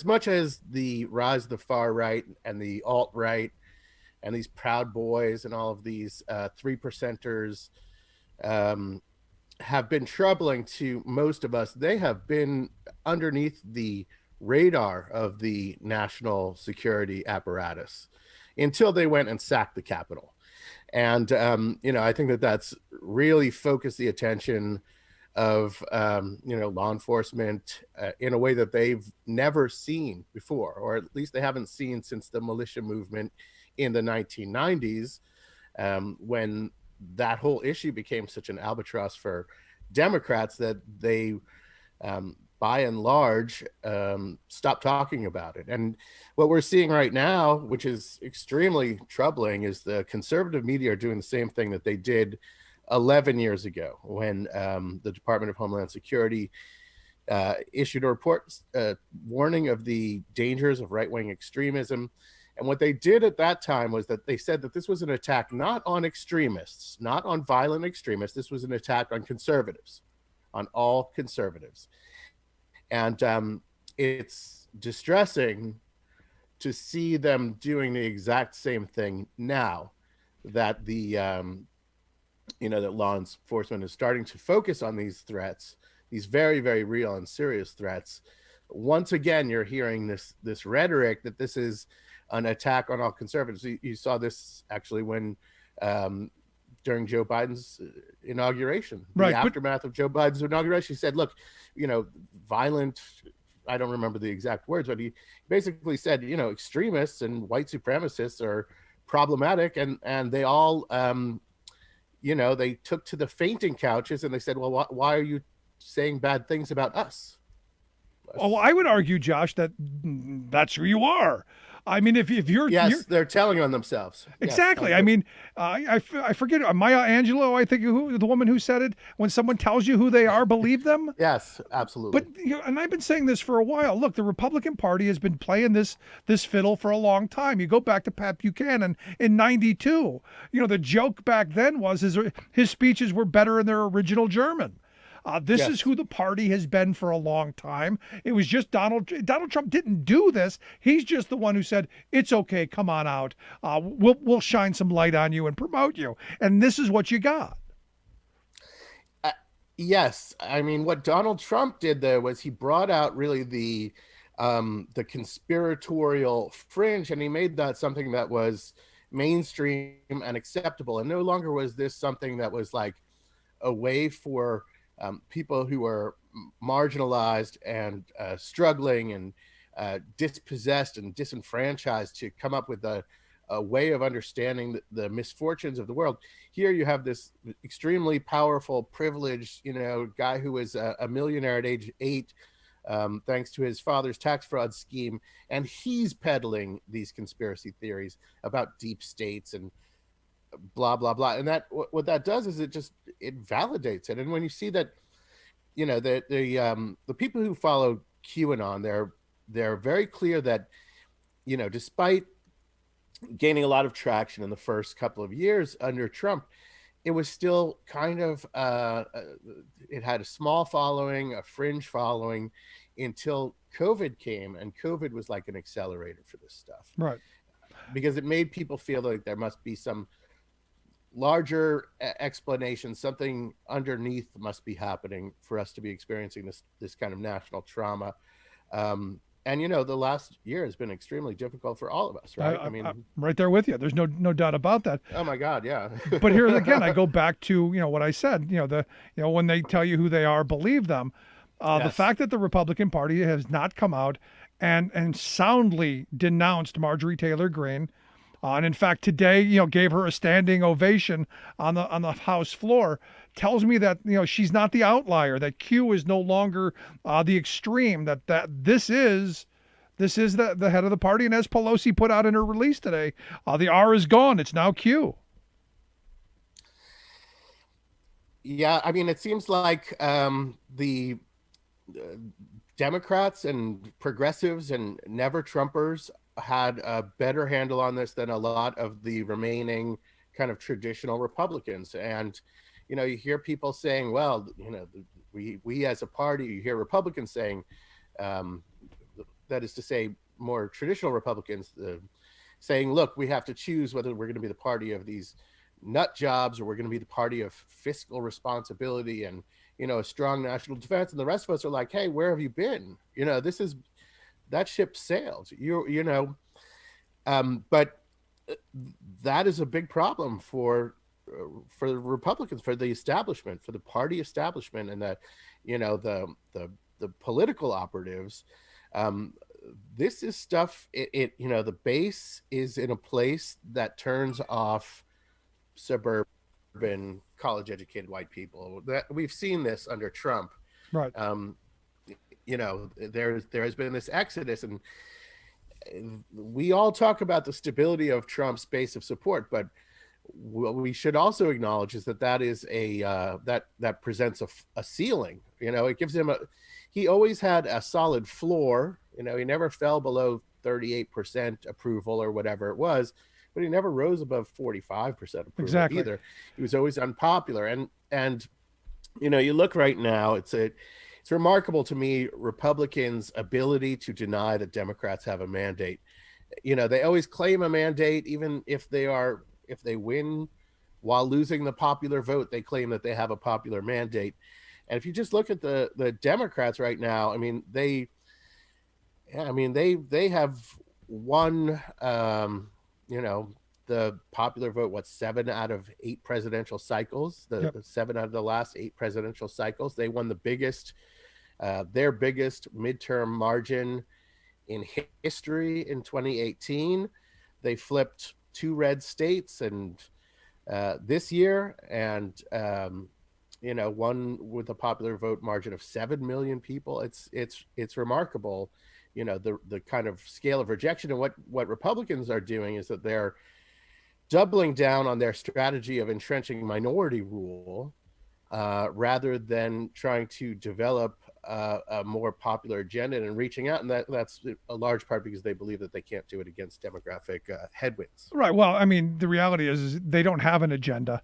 much as the rise of the far right and the alt-right and these Proud Boys and all of these 3 percenters have been troubling to most of us, they have been underneath the radar of the national security apparatus until they went and sacked the Capitol. And, I think that that's really focused the attention of, law enforcement in a way that they've never seen before, or at least they haven't seen since the militia movement in the 1990s, when that whole issue became such an albatross for Democrats that they, by and large, stop talking about it. And what we're seeing right now, which is extremely troubling, is the conservative media are doing the same thing that they did 11 years ago when the Department of Homeland Security issued a report warning of the dangers of right-wing extremism. And what they did at that time was that they said that this was an attack not on extremists, not on violent extremists. This was an attack on conservatives, on all conservatives. And it's distressing to see them doing the exact same thing now that the, that law enforcement is starting to focus on these threats, these very, very real and serious threats. Once again, you're hearing this rhetoric that this is an attack on all conservatives. You saw this actually when during Joe Biden's inauguration, right, the aftermath of Joe Biden's inauguration. He said, look, violent, I don't remember the exact words, but he basically said, extremists and white supremacists are problematic. And they all, they took to the fainting couches and they said, well, why are you saying bad things about us? Oh, I would argue, Josh, that's who you are. I mean, if you're... they're telling on themselves. Exactly. Yes, I mean, I forget, Maya Angelou, I think, the woman who said it, when someone tells you who they are, believe them. Yes, absolutely. But, and I've been saying this for a while. Look, the Republican Party has been playing this fiddle for a long time. You go back to Pat Buchanan in 92. The joke back then was his speeches were better in their original German. This is who the party has been for a long time. It was just Donald Trump didn't do this. He's just the one who said, it's okay, come on out. We'll shine some light on you and promote you. And this is what you got. Yes. I mean, what Donald Trump did there was he brought out really the conspiratorial fringe, and he made that something that was mainstream and acceptable. And no longer was this something that was like a way for people who are marginalized and struggling and dispossessed and disenfranchised to come up with a way of understanding the misfortunes of the world. Here you have this extremely powerful, privileged, guy who is a millionaire at age 8, thanks to his father's tax fraud scheme, and he's peddling these conspiracy theories about deep states and blah blah blah. And that what that does is it validates it. And when you see that, the people who follow QAnon, they're very clear that, despite gaining a lot of traction in the first couple of years under Trump, it was still kind of it had a small following, a fringe following, until COVID came, and COVID was like an accelerator for this stuff, Right. because it made people feel like there must be some larger explanation, something underneath must be happening for us to be experiencing this kind of national trauma. And the last year has been extremely difficult for all of us, right? I mean, I'm right there with you. There's no doubt about that. oh my God, yeah. But here again, I go back to what I said. When they tell you who they are, believe them. The Yes. fact that the Republican Party has not come out and soundly denounced Marjorie Taylor Greene, and in fact today, gave her a standing ovation on the House floor, tells me that she's not the outlier. That Q is no longer the extreme. That this is the head of the party. And as Pelosi put out in her release today, the R is gone. It's now Q. Yeah, I mean, it seems like the Democrats and progressives and never Trumpers had a better handle on this than a lot of the remaining kind of traditional Republicans. And, you hear people saying, well, we as a party, you hear Republicans saying, that is to say, more traditional Republicans saying, look, we have to choose whether we're going to be the party of these nut jobs or we're going to be the party of fiscal responsibility and, a strong national defense. And the rest of us are like, hey, where have you been? That ship sailed, but that is a big problem for the Republicans, for the establishment, for the party establishment, and that, the political operatives. This is stuff. The base is in a place that turns off suburban, college-educated white people. That we've seen this under Trump. Right. There has been this exodus, and we all talk about the stability of Trump's base of support, but what we should also acknowledge is that is that presents a ceiling. It gives him he always had a solid floor. He never fell below 38% approval or whatever it was, but he never rose above 45% approval either. He was always unpopular. And you look right now, it's remarkable to me, Republicans' ability to deny that Democrats have a mandate. They always claim a mandate, even if they win while losing the popular vote, they claim that they have a popular mandate. And if you just look at the Democrats right now, I mean, they have won, the popular vote, 7 out of 8 presidential cycles, the 7 out of the last 8 presidential cycles. They won their biggest midterm margin in history in 2018. They flipped 2 red states and this year, and one with a popular vote margin of 7 million people. It's remarkable, the kind of scale of rejection. And what Republicans are doing is that they're doubling down on their strategy of entrenching minority rule, rather than trying to develop a more popular agenda and reaching out. And that's a large part because they believe that they can't do it against demographic headwinds. Right. Well, I mean, the reality is they don't have an agenda.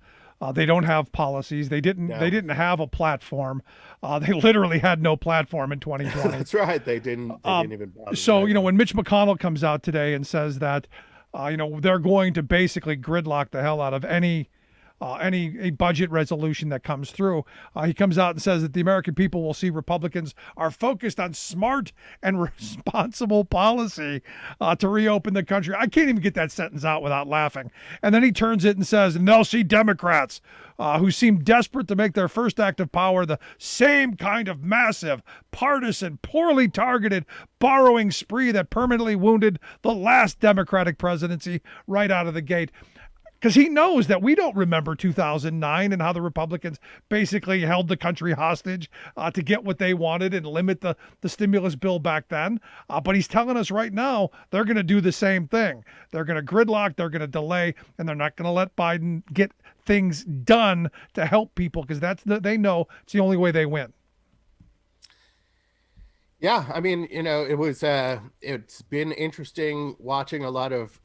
They don't have policies. They didn't have a platform. They literally had no platform in 2020. That's right. They didn't even bother. So, when Mitch McConnell comes out today and says that, they're going to basically gridlock the hell out of any budget resolution that comes through. He comes out and says that the American people will see Republicans are focused on smart and responsible policy to reopen the country. I can't even get that sentence out without laughing. And then he turns it and says, and they'll see Democrats who seem desperate to make their first act of power the same kind of massive, partisan, poorly targeted borrowing spree that permanently wounded the last Democratic presidency right out of the gate. Because he knows that we don't remember 2009 and how the Republicans basically held the country hostage to get what they wanted and limit the stimulus bill back then. But he's telling us right now they're going to do the same thing. They're going to gridlock, they're going to delay, and they're not going to let Biden get things done to help people because they know it's the only way they win. Yeah, I mean, it's been interesting watching a lot of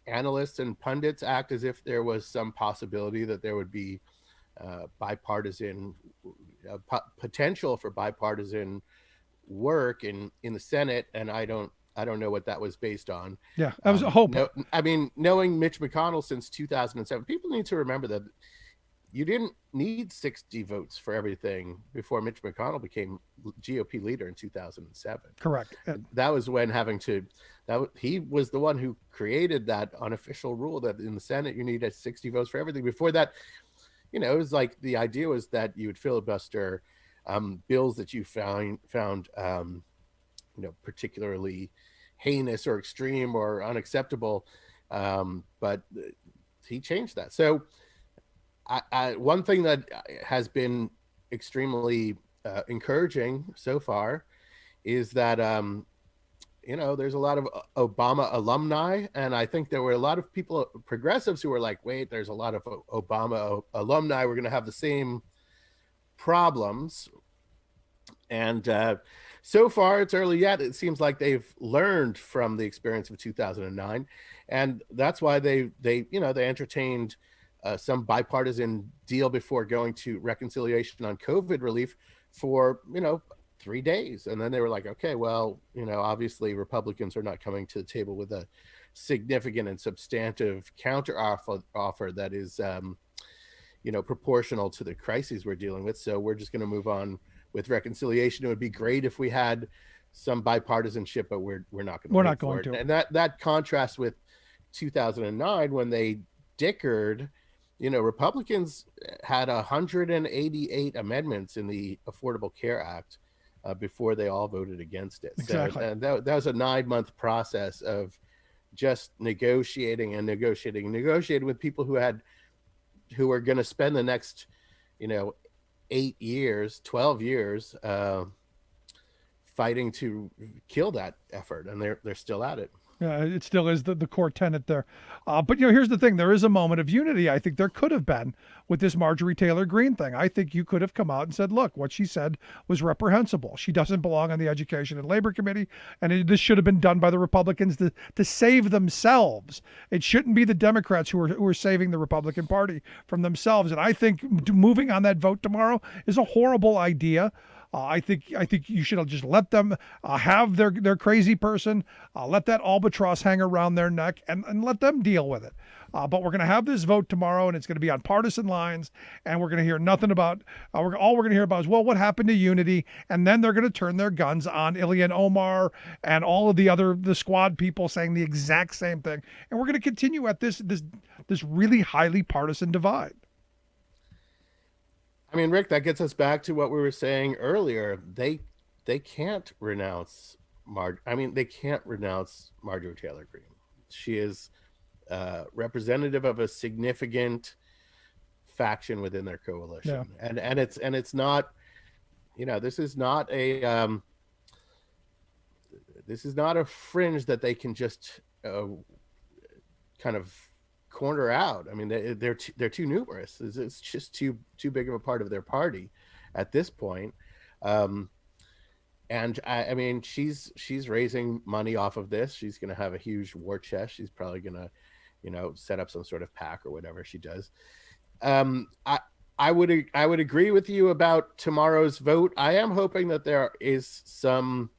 analysts and pundits act as if there was some possibility that there would be bipartisan potential for bipartisan work in the Senate, and I don't know what that was based on. Yeah, that was a hope. No, I mean, knowing Mitch McConnell since 2007, people need to remember that you didn't need 60 votes for everything before Mitch McConnell became GOP leader in 2007. Correct. That was when he was the one who created that unofficial rule that in the Senate you needed 60 votes for everything. Before that, it was like the idea was that you would filibuster bills that you found particularly heinous or extreme or unacceptable, but he changed that. So one thing that has been extremely encouraging so far is that there's a lot of Obama alumni, and I think there were a lot of progressives who were like, wait, there's a lot of Obama alumni, we're going to have the same problems. And so far, it's early yet. It seems like they've learned from the experience of 2009, and that's why they entertained some bipartisan deal before going to reconciliation on COVID relief for 3 days, and then they were like, okay, well, obviously Republicans are not coming to the table with a significant and substantive counter offer that is proportional to the crises we're dealing with, so we're just going to move on with reconciliation. It would be great if we had some bipartisanship, but we're not going to. And that contrasts with 2009 when they dickered. Republicans had 188 amendments in the Affordable Care Act before they all voted against it. Exactly. So that was a 9-month process of just negotiating with people who were going to spend the next 8 years, 12 years fighting to kill that effort, and they're still at it. Yeah, it still is the core tenet there. But here's the thing. There is a moment of unity. I think there could have been with this Marjorie Taylor Greene thing. I think you could have come out and said, look, what she said was reprehensible. She doesn't belong on the Education and Labor Committee, and this should have been done by the Republicans to save themselves. It shouldn't be the Democrats who are saving the Republican Party from themselves. And I think moving on that vote tomorrow is a horrible idea. I think you should just let them have their crazy person, let that albatross hang around their neck, and let them deal with it. But we're going to have this vote tomorrow, and it's going to be on partisan lines, and we're going to hear nothing about. All we're going to hear about is, well, what happened to unity, and then they're going to turn their guns on Ilhan Omar and all of the squad people saying the exact same thing, and we're going to continue at this really highly partisan divide. I mean, Rick, that gets us back to what we were saying earlier. They can't renounce they can't renounce Marjorie Taylor Greene. She is representative of a significant faction within their coalition, and it's not, this is not a fringe that they can just kind of corner out. I mean, they're too numerous. It's just too big of a part of their party at this point. And I mean, she's raising money off of this. She's going to have a huge war chest. She's probably going to, set up some sort of PAC or whatever she does. I would agree with you about tomorrow's vote. I am hoping that there is some,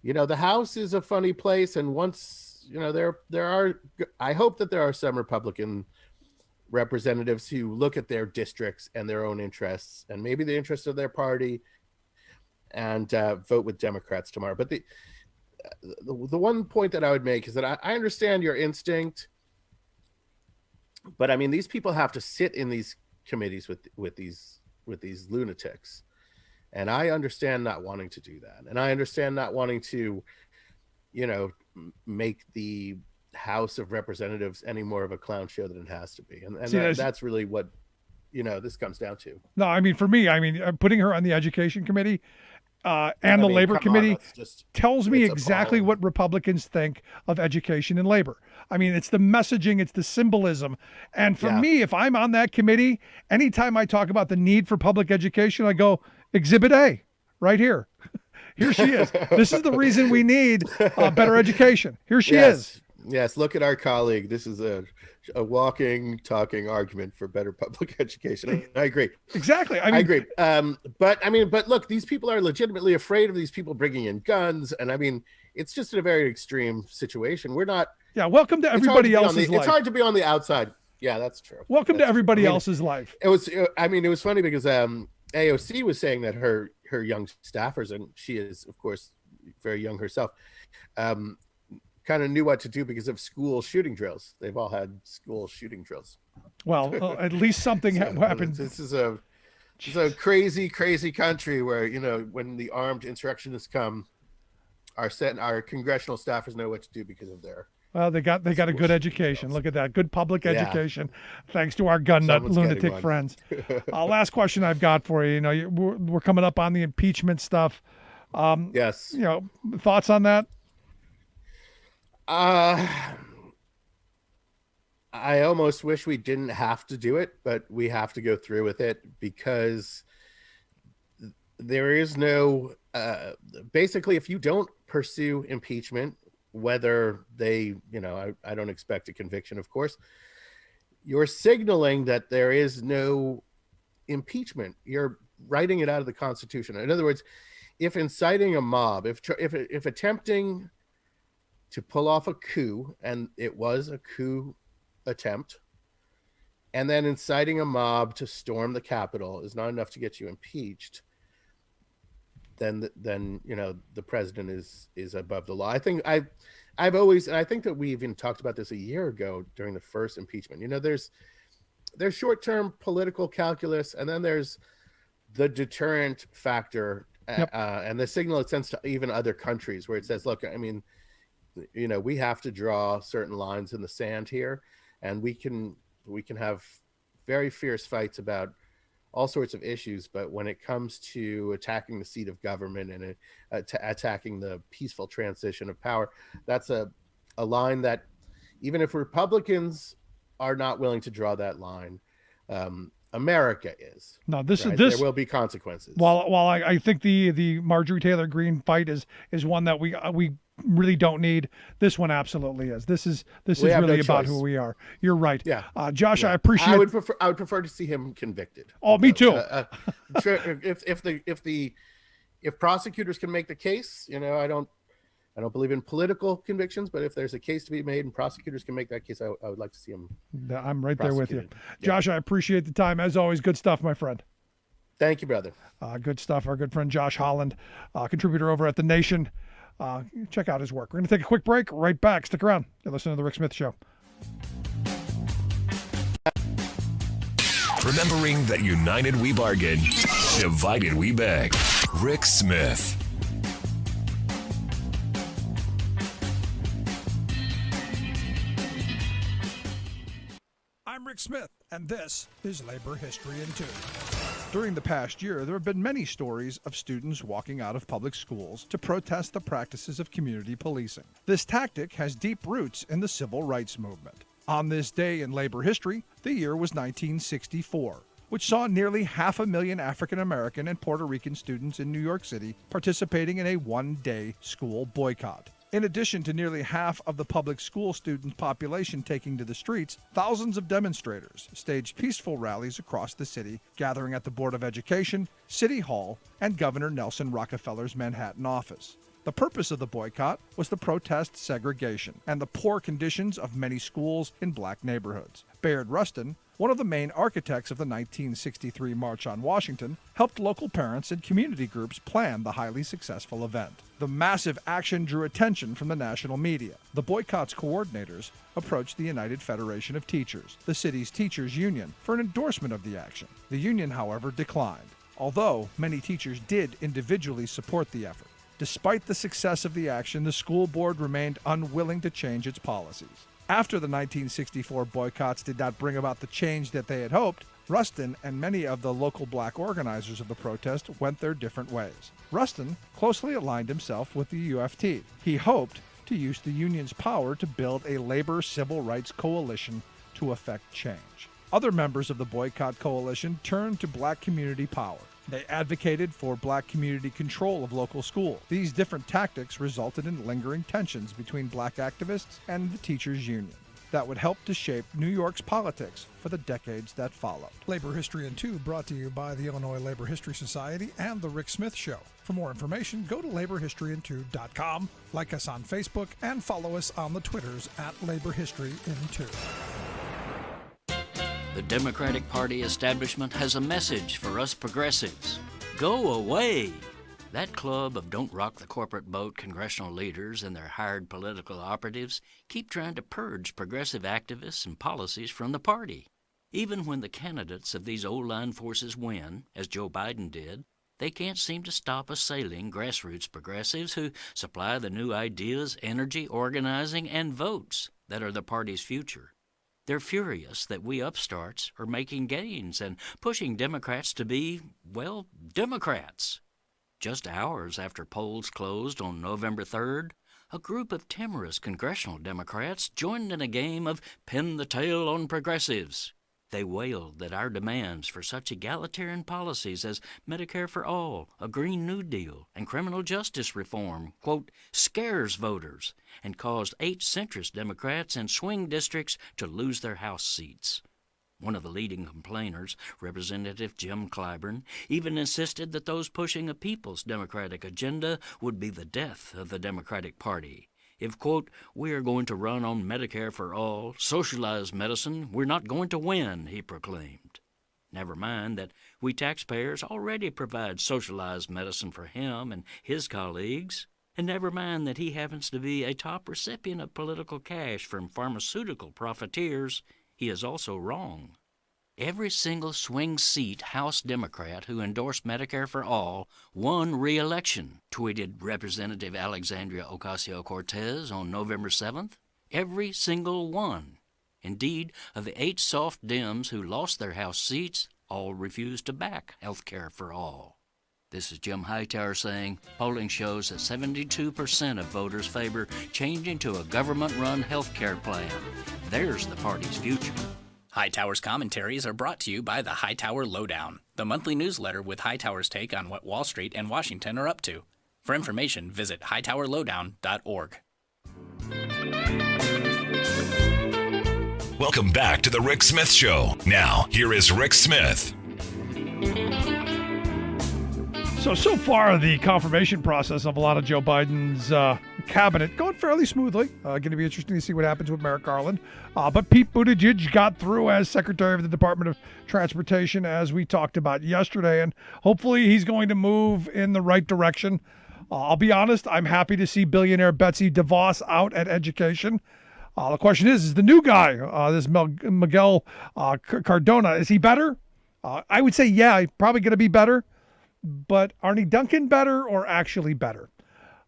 the House is a funny place, and once I hope that there are some Republican representatives who look at their districts and their own interests and maybe the interests of their party and vote with Democrats tomorrow. But the one point that I would make is that I understand your instinct, but I mean, these people have to sit in these committees with these lunatics, and I understand not wanting to do that, and I understand not wanting to make the House of Representatives any more of a clown show than it has to be. And that's really what, this comes down to. No, I mean, for me, putting her on the Education Committee and the Labor Committee tells me exactly what Republicans think of education and labor. I mean, it's the messaging, it's the symbolism. And for me, if I'm on that committee, anytime I talk about the need for public education, I go, Exhibit A, right here. Here she is. This is the reason we need better education. Here she is. Yes, look at our colleague. This is a walking, talking argument for better public education. I agree. Exactly. I agree. But look, these people are legitimately afraid of these people bringing in guns, and I mean, it's just a very extreme situation. We're not. Yeah. Welcome to everybody else's life. It's hard to be on the outside. Yeah, that's true. Welcome to everybody else's life. It was funny because AOC was saying that her young staffers, and she is of course very young herself, kind of knew what to do because of school shooting drills. They've all had school shooting drills. Well, at least something happened. This is a crazy, crazy country where, when the armed insurrectionists come, our congressional staffers know what to do because of their. Well, they got a good education. Look at that. Good public education. Thanks to our gun nut lunatic friends. Last question I've got for you. We're coming up on the impeachment stuff. Yes. Thoughts on that? I almost wish we didn't have to do it, but we have to go through with it because there is no basically, if you don't pursue impeachment, whether they, I don't expect a conviction, of course, you're signaling that there is no impeachment. You're writing it out of the Constitution. In other words, if inciting a mob, if attempting to pull off a coup, and it was a coup attempt, and then inciting a mob to storm the Capitol is not enough to get you impeached, then the president is above the law. I think I've always, and I think that we even talked about this a year ago during the first impeachment. There's short-term political calculus, and then there's the deterrent factor, and the signal it sends to even other countries, where it says, look, I mean, we have to draw certain lines in the sand here, and we can have very fierce fights about all sorts of issues, but when it comes to attacking the seat of government and attacking the peaceful transition of power, that's a line that even if Republicans are not willing to draw that line, America is. No, there will be consequences. While I think the Marjorie Taylor Greene fight is one that we really don't need, this one absolutely is. This is really about who we are. You're right. Yeah. Josh, yeah. I appreciate. I would prefer to see him convicted. Oh, me too. If prosecutors can make the case, I don't believe in political convictions, but if there's a case to be made and prosecutors can make that case, I would like to see him. I'm right there with you. Yeah. Josh, I appreciate the time. As always, good stuff, my friend. Thank you, brother. Good stuff. Our good friend Josh Holland, contributor over at The Nation. Check out his work. We're going to take a quick break. Right back. Stick around. You're listening to The Rick Smith Show. Remembering that united we bargain, divided we beg. Rick Smith. I'm Rick Smith, and this is Labor History in 2. During the past year, there have been many stories of students walking out of public schools to protest the practices of community policing. This tactic has deep roots in the civil rights movement. On this day in labor history, the year was 1964, which saw nearly 500,000 African American and Puerto Rican students in New York City participating in a one-day school boycott. In addition to nearly half of the public school student population taking to the streets, thousands of demonstrators staged peaceful rallies across the city, gathering at the Board of Education, City Hall, and Governor Nelson Rockefeller's Manhattan office. The purpose of the boycott was to protest segregation and the poor conditions of many schools in black neighborhoods. Bayard Rustin, one of the main architects of the 1963 March on Washington, helped local parents and community groups plan the highly successful event. The massive action drew attention from the national media. The boycott's coordinators approached the United Federation of Teachers, the city's teachers' union, for an endorsement of the action. The union, however, declined, although many teachers did individually support the effort. Despite the success of the action, the school board remained unwilling to change its policies. After the 1964 boycotts did not bring about the change that they had hoped, Rustin and many of the local black organizers of the protest went their different ways. Rustin closely aligned himself with the UFT. He hoped to use the union's power to build a labor civil rights coalition to effect change. Other members of the boycott coalition turned to black community power. They advocated for black community control of local schools. These different tactics resulted in lingering tensions between black activists and the teachers' union that would help to shape New York's politics for the decades that followed. Labor History in 2 brought to you by the Illinois Labor History Society and The Rick Smith Show. For more information, go to laborhistoryin2.com, like us on Facebook, and follow us on the Twitters at Labor History in 2. The Democratic Party establishment has a message for us progressives. Go away! That club of don't rock the corporate boat congressional leaders and their hired political operatives keep trying to purge progressive activists and policies from the party. Even when the candidates of these old-line forces win, as Joe Biden did, they can't seem to stop assailing grassroots progressives who supply the new ideas, energy, organizing, and votes that are the party's future. They're furious that we upstarts are making gains and pushing Democrats to be, well, Democrats. Just hours after polls closed on November 3rd, a group of timorous congressional Democrats joined in a game of pin the tail on progressives. They wailed that our demands for such egalitarian policies as Medicare for all, a Green New Deal, and criminal justice reform, quote, scares voters, and caused 8 centrist Democrats in swing districts to lose their House seats. One of the leading complainers, Representative Jim Clyburn, even insisted that those pushing a People's Democratic agenda would be the death of the Democratic Party. If, quote, we are going to run on Medicare for all, socialized medicine, we're not going to win, he proclaimed. Never mind that we taxpayers already provide socialized medicine for him and his colleagues. And never mind that he happens to be a top recipient of political cash from pharmaceutical profiteers, he is also wrong. Every single swing seat House Democrat who endorsed Medicare for all won re-election, tweeted Representative Alexandria Ocasio-Cortez on November 7th. Every single one. Indeed, of the 8 soft Dems who lost their House seats, all refused to back health care for all. This is Jim Hightower saying, polling shows that 72% of voters favor changing to a government-run health care plan. There's the party's future. Hightower's commentaries are brought to you by the Hightower Lowdown, the monthly newsletter with Hightower's take on what Wall Street and Washington are up to. For information, visit hightowerlowdown.org. Welcome back to the Rick Smith Show. Now, here is Rick Smith. So far, the confirmation process of a lot of Joe Biden's cabinet going fairly smoothly. Going to be interesting to see what happens with Merrick Garland. But Pete Buttigieg got through as Secretary of the Department of Transportation, as we talked about yesterday, and hopefully he's going to move in the right direction. I'll be honest, I'm happy to see billionaire Betsy DeVos out at education. The question is the new guy, this Miguel Cardona, is he better? I would say, yeah, he's probably going to be better. But Arnie Duncan better or actually better?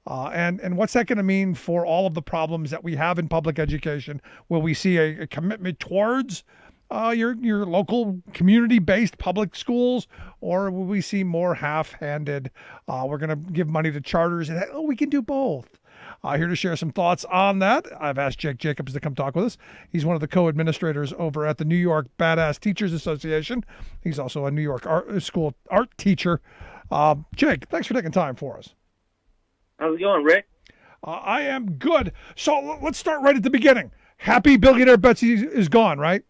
And what's that going to mean for all of the problems that we have in public education? Will we see a commitment towards your local community-based public schools, or will we see more half-handed, we're going to give money to charters, and we can do both? Here to share some thoughts on that, I've asked Jake Jacobs to come talk with us. He's one of the co-administrators over at the New York Badass Teachers Association. He's also a New York school art teacher. Jake, thanks for taking time for us. How's it going, Rick? I am good. So let's start right at the beginning. Happy billionaire Betsy is gone, right?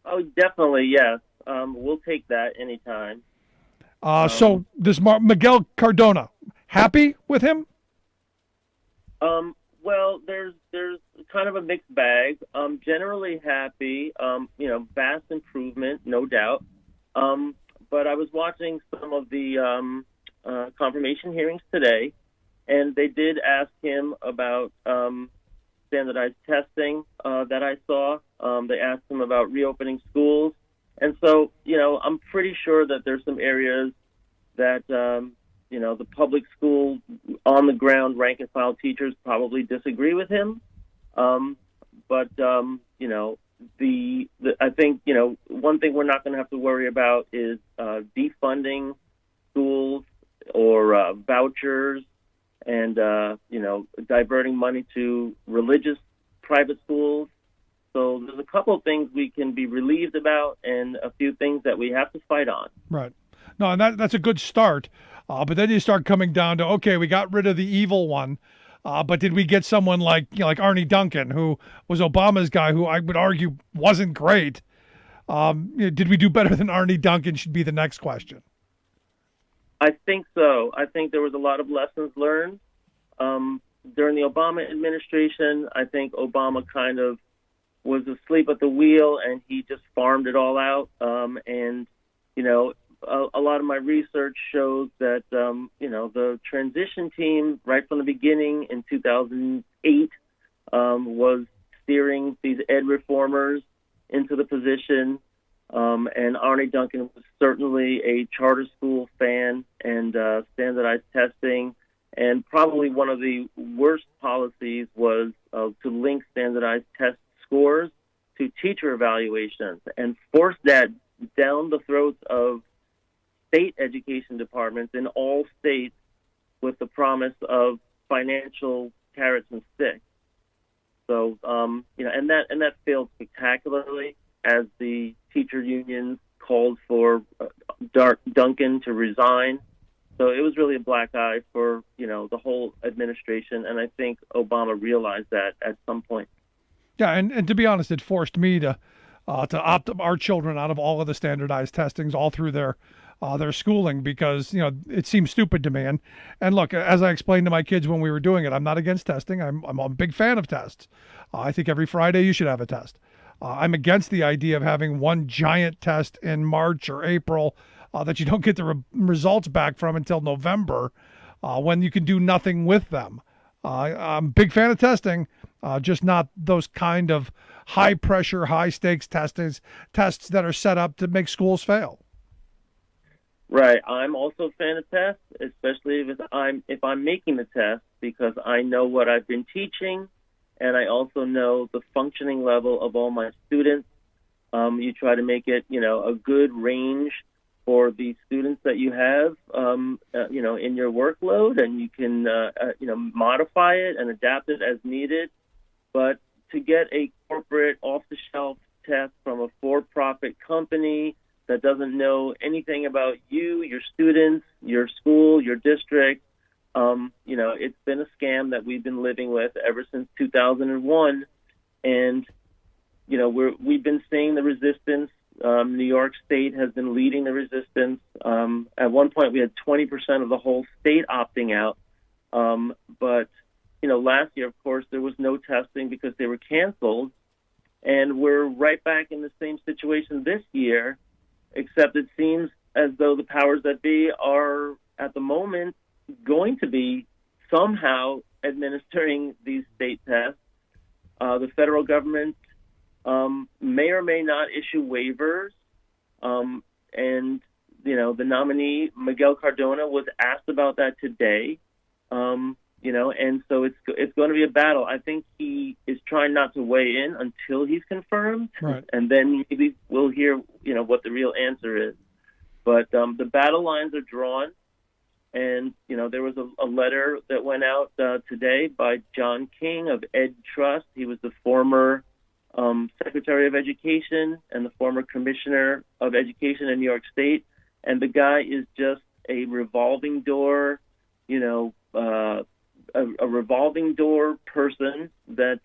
Oh, definitely, yes. We'll take that anytime. So this Miguel Cardona, happy with him? Well, there's kind of a mixed bag. Generally happy. Vast improvement, no doubt. But I was watching some of the confirmation hearings today, and they did ask him about standardized testing that I saw. They asked him about reopening schools. And so, I'm pretty sure that there's some areas that, the public school on the ground rank and file teachers probably disagree with him. But I think, one thing we're not going to have to worry about is defunding schools or vouchers and, diverting money to religious private schools. So there's a couple of things we can be relieved about and a few things that we have to fight on. Right. No, and that's a good start. But then you start coming down to, okay, we got rid of the evil one. But did we get someone like, like Arnie Duncan, who was Obama's guy, who I would argue wasn't great? Did we do better than Arnie Duncan should be the next question. I think so. I think there was a lot of lessons learned. During the Obama administration, I think Obama kind of was asleep at the wheel and he just farmed it all out. And, a lot of my research shows that, the transition team right from the beginning in 2008 was steering these ed reformers into the position. And Arnie Duncan was certainly a charter school fan and standardized testing. And probably one of the worst policies was to link standardized test scores to teacher evaluations and force that down the throats of state education departments in all states with the promise of financial carrots and sticks. So, and that failed spectacularly as the teacher unions called for Duncan to resign. So it was really a black eye for, the whole administration. And I think Obama realized that at some point. Yeah, and to be honest, it forced me to opt our children out of all of the standardized testings all through their schooling because, it seems stupid to me. And look, as I explained to my kids when we were doing it, I'm not against testing. I'm a big fan of tests. I think every Friday you should have a test. I'm against the idea of having one giant test in March or April that you don't get the results back from until November when you can do nothing with them. I'm a big fan of testing, just not those kind of high pressure, high stakes tests that are set up to make schools fail. Right. I'm also a fan of tests, especially if I'm making the test, because I know what I've been teaching, and I also know the functioning level of all my students. You try to make it, a good range for the students that you have, in your workload, and you can, modify it and adapt it as needed. But to get a corporate off-the-shelf test from a for-profit company that doesn't know anything about you, your students, your school, your district, it's been a scam that we've been living with ever since 2001. And, we've been seeing the resistance. New York State has been leading the resistance. At one point, we had 20% of the whole state opting out. But, last year, of course, there was no testing because they were canceled. And we're right back in the same situation this year, except it seems as though the powers that be are, at the moment, going to be somehow administering these state tests. The federal government may or may not issue waivers. And, the nominee, Miguel Cardona, was asked about that today. And so it's going to be a battle. I think he is trying not to weigh in until he's confirmed. Right. And then maybe we'll hear, what the real answer is. But the battle lines are drawn. And, there was a letter that went out today by John King of Ed Trust. He was the former Secretary of Education and the former Commissioner of Education in New York State. And the guy is just a revolving door, a revolving door person that,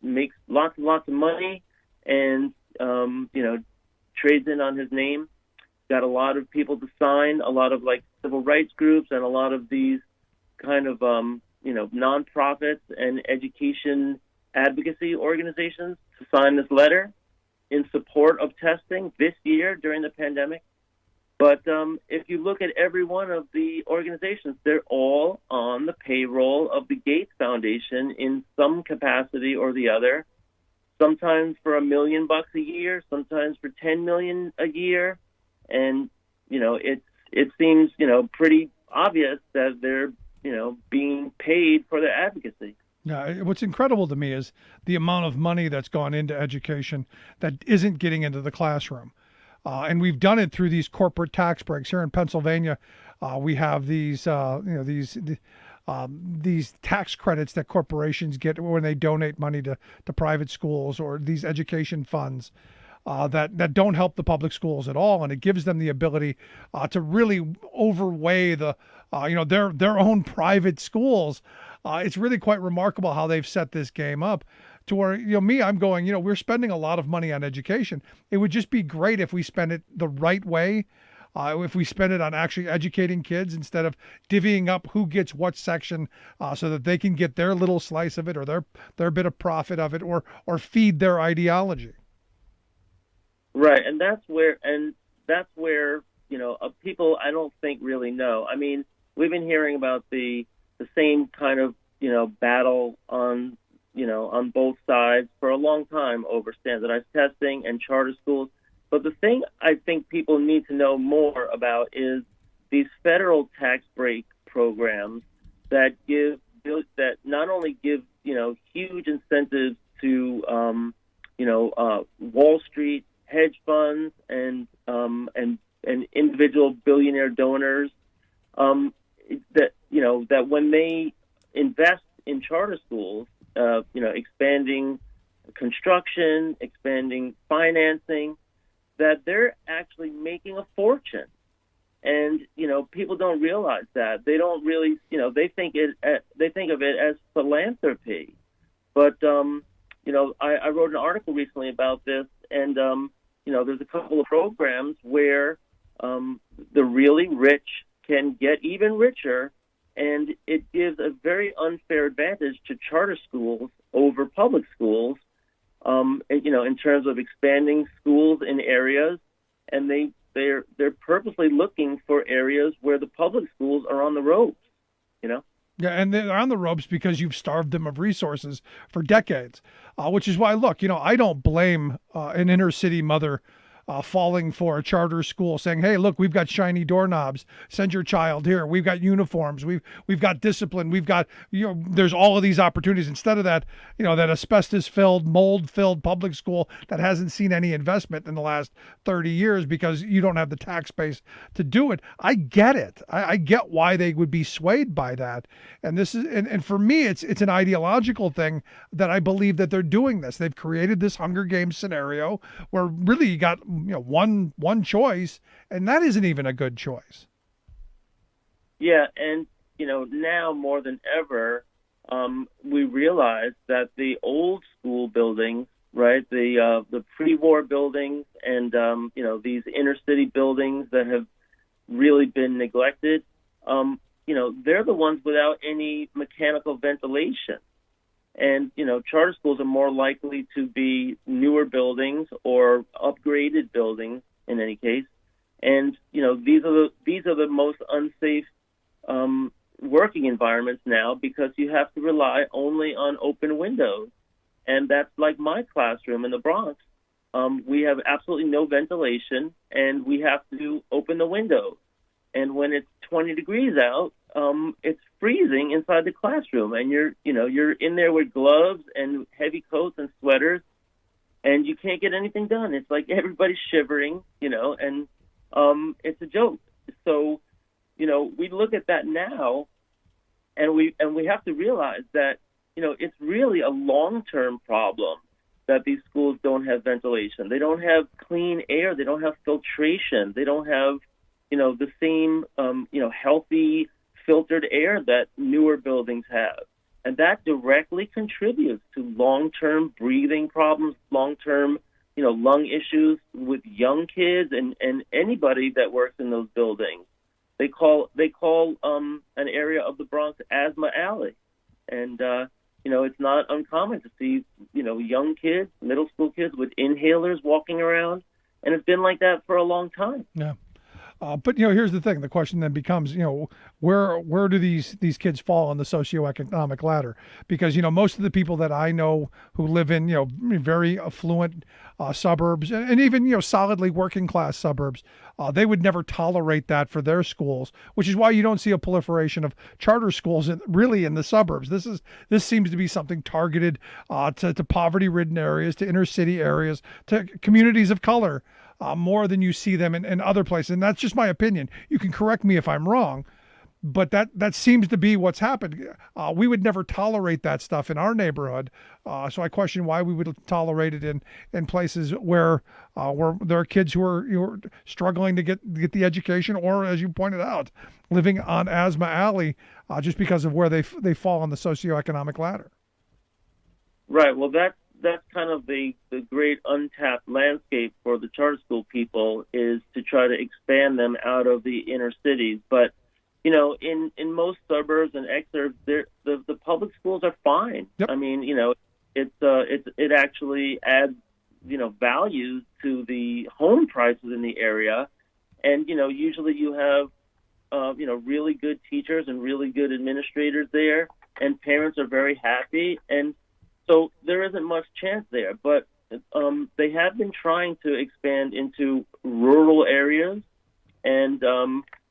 makes lots and lots of money and, trades in on his name. Got a lot of people to sign, a lot of civil rights groups and a lot of these kind of, nonprofits and education advocacy organizations to sign this letter in support of testing this year during the pandemic. But if you look at every one of the organizations, they're all on the payroll of the Gates Foundation in some capacity or the other, sometimes for $1 million a year, sometimes for $10 million a year. And, it seems, pretty obvious that they're, being paid for their advocacy. Yeah, what's incredible to me is the amount of money that's gone into education that isn't getting into the classroom. And we've done it through these corporate tax breaks. Here in Pennsylvania, we have these tax credits that corporations get when they donate money to private schools or these education funds. that don't help the public schools at all, and it gives them the ability to really overweigh the their own private schools. It's really quite remarkable how they've set this game up to where, I'm going, we're spending a lot of money on education. It would just be great if we spend it the right way. If we spend it on actually educating kids instead of divvying up who gets what section, so that they can get their little slice of it, or their bit of profit of it, or feed their ideology. Right, and that's where people, I don't think, really know. I mean, we've been hearing about the same kind of battle on both sides for a long time over standardized testing and charter schools. But the thing I think people need to know more about is these federal tax break programs that not only give huge incentives to Wall Street hedge funds and individual billionaire donors, that when they invest in charter schools, expanding construction, expanding financing, that they're actually making a fortune. And people don't realize that. They don't really, they think of it as philanthropy. But I wrote an article recently about this, and there's a couple of programs where the really rich can get even richer, and it gives a very unfair advantage to charter schools over public schools, in terms of expanding schools in areas, and they're purposely looking for areas where the public schools are on the ropes, Yeah, and they're on the ropes because you've starved them of resources for decades, which is why, look, I don't blame an inner city mother falling for a charter school, saying, "Hey, look, we've got shiny doorknobs. Send your child here. We've got uniforms. We've got discipline. We've got there's all of these opportunities." Instead of that, that asbestos-filled, mold-filled public school that hasn't seen any investment in the last 30 years because you don't have the tax base to do it. I get it. I get why they would be swayed by that. And this is and for me, it's an ideological thing that I believe that they're doing this. They've created this Hunger Games scenario where really you got one choice, and that isn't even a good choice. Yeah, and now more than ever, we realize that the old school buildings, right, the pre-war buildings, and these inner city buildings that have really been neglected, they're the ones without any mechanical ventilation. And, charter schools are more likely to be newer buildings or upgraded buildings in any case. And, these are the most unsafe working environments now because you have to rely only on open windows. And that's like my classroom in the Bronx. We have absolutely no ventilation, and we have to open the windows. And when it's 20 degrees out, it's freezing inside the classroom, and you're in there with gloves and heavy coats and sweaters, and you can't get anything done. It's like everybody's shivering, and it's a joke. So, we look at that now, and we have to realize that, it's really a long-term problem that these schools don't have ventilation. They don't have clean air. They don't have filtration. They don't have, the same, healthy, filtered air that newer buildings have. And that directly contributes to long-term breathing problems, long-term, lung issues with young kids and anybody that works in those buildings. They call an area of the Bronx Asthma Alley. And, it's not uncommon to see, young kids, middle school kids with inhalers walking around. And it's been like that for a long time. Yeah. But here's the thing. The question then becomes, where do these kids fall on the socioeconomic ladder? Because most of the people that I know who live in very affluent suburbs and even solidly working class suburbs, they would never tolerate that for their schools. Which is why you don't see a proliferation of charter schools really in the suburbs. This seems to be something targeted to poverty-ridden areas, to inner city areas, to communities of color. More than you see them in other places. And that's just my opinion. You can correct me if I'm wrong, but that seems to be what's happened. We would never tolerate that stuff in our neighborhood. So I question why we would tolerate it in places where there are kids who are struggling to get the education, or, as you pointed out, living on Asthma Alley just because of where they fall on the socioeconomic ladder. Right. Well, that's kind of the great untapped landscape for the charter school people, is to try to expand them out of the inner cities. But, you know, in most suburbs and exurbs, the public schools are fine. Yep. I mean, you know, it actually adds, you know, values to the home prices in the area. And, you know, usually you have, you know, really good teachers and really good administrators there, and parents are very happy. And so there isn't much chance there, but they have been trying to expand into rural areas, and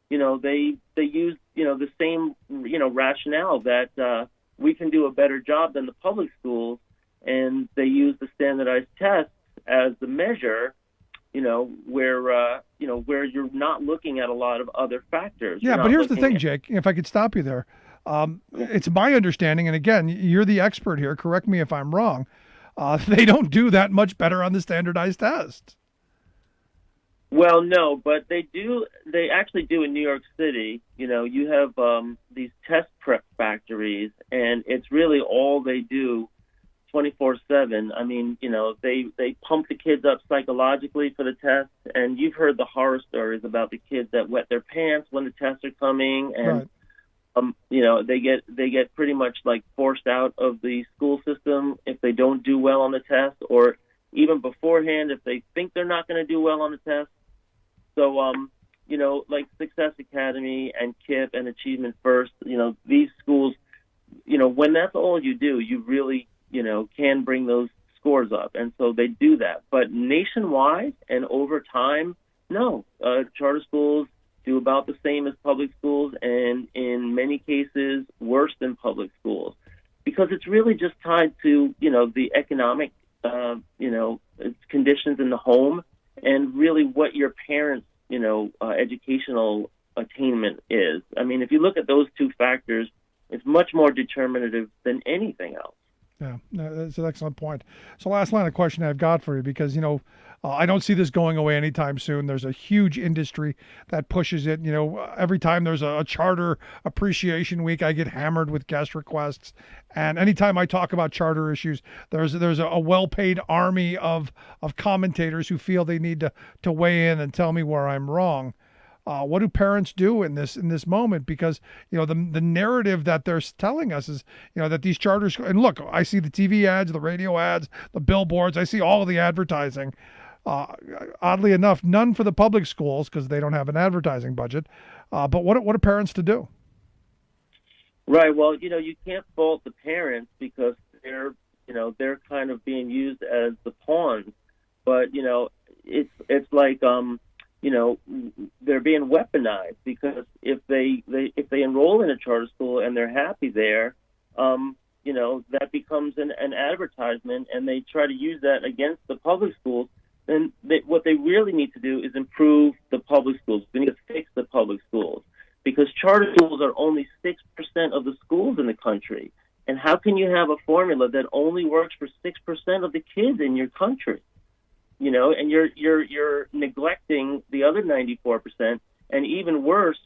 you know, they use, you know, the same, you know, rationale that we can do a better job than the public schools, and they use the standardized tests as the measure, you know, where you're not looking at a lot of other factors. Yeah, but here's the thing, Jake, if I could stop you there. It's my understanding, and again, you're the expert here, correct me if I'm wrong, they don't do that much better on the standardized test. Well, no, but they do. They actually do in New York City. You know, you have these test prep factories, and it's really all they do 24/7. I mean, you know, they pump the kids up psychologically for the test, and you've heard the horror stories about the kids that wet their pants when the tests are coming, and right. You know, they get pretty much like forced out of the school system if they don't do well on the test, or even beforehand if they think they're not going to do well on the test. So, you know, like Success Academy and KIPP and Achievement First, you know, these schools, you know, when that's all you do, you really, you know, can bring those scores up. And so they do that. But nationwide and over time, no, charter schools do about the same as public schools, and in many cases worse than public schools, because it's really just tied to, you know, the economic, you know, conditions in the home, and really what your parents, you know, educational attainment is. I mean, if you look at those two factors, it's much more determinative than anything else. Yeah, that's an excellent point. So last line of question I've got for you, because, you know, I don't see this going away anytime soon. There's a huge industry that pushes it. You know, every time there's a charter appreciation week, I get hammered with guest requests. And anytime I talk about charter issues, there's a well-paid army of commentators who feel they need to weigh in and tell me where I'm wrong. What do parents do in this moment? Because, you know, the narrative that they're telling us is, you know, that these charters, and look, I see the TV ads, the radio ads, the billboards, I see all of the advertising. Oddly enough, none for the public schools because they don't have an advertising budget. But what are parents to do? Right. Well, you know, you can't fault the parents because they're kind of being used as the pawns. But, you know, it's like, you know, they're being weaponized, because if they enroll in a charter school and they're happy there, you know, that becomes an advertisement, and they try to use that against the public schools. Then what they really need to do is improve the public schools. They need to fix the public schools, because charter schools are only 6% of the schools in the country. And how can you have a formula that only works for 6% of the kids in your country? You know, and you're neglecting the other 94%, and even worse,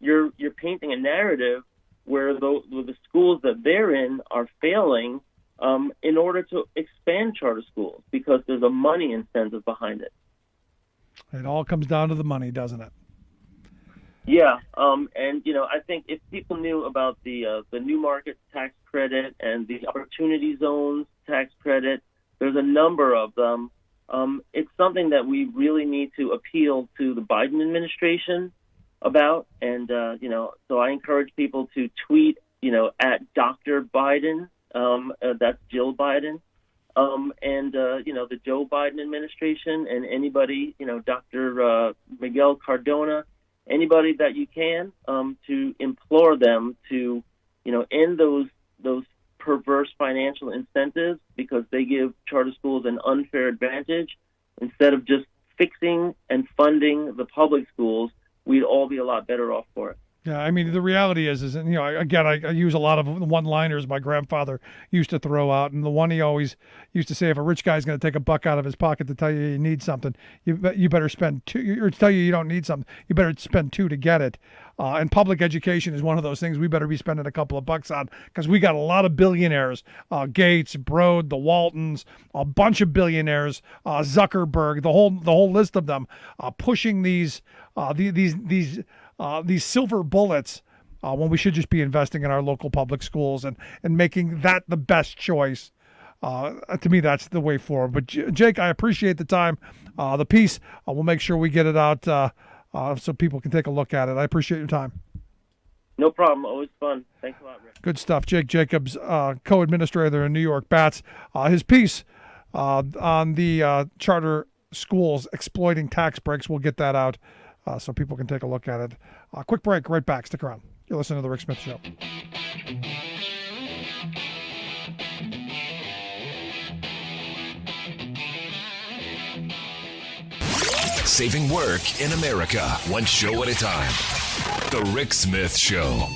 you're painting a narrative where the schools that they're in are failing in order to expand charter schools, because there's a money incentive behind it. It all comes down to the money, doesn't it? Yeah, and you know, I think if people knew about the new market tax credit and the opportunity zones tax credit, there's a number of them. It's something that we really need to appeal to the Biden administration about, and you know, so I encourage people to tweet, you know, at Dr. Biden. That's Jill Biden, and you know, the Joe Biden administration, and anybody, you know, Dr. Miguel Cardona, anybody that you can, to implore them to, you know, end those perverse financial incentives, because they give charter schools an unfair advantage. Instead of just fixing and funding the public schools, we'd all be a lot better off for it. Yeah, I mean, the reality is, you know, again, I use a lot of one-liners my grandfather used to throw out, and the one he always used to say, if a rich guy's going to take a buck out of his pocket to tell you you need something, you better spend two, or to tell you don't need something, you better spend two to get it. And public education is one of those things we better be spending a couple of bucks on, because we got a lot of billionaires, Gates, Broad, the Waltons, a bunch of billionaires, Zuckerberg, the whole list of them, pushing these silver bullets when we should just be investing in our local public schools and making that the best choice. To me, that's the way forward. But Jake, I appreciate the time, the piece. We'll make sure we get it out so people can take a look at it. I appreciate your time. No problem. Always fun. Thanks a lot, Rick. Good stuff. Jake Jacobs, co-administrator in New York Bats. His piece on the charter schools exploiting tax breaks, we'll get that out so people can take a look at it. Quick break, right back. Stick around. You're listening to The Rick Smith Show. Saving work in America, one show at a time. The Rick Smith Show.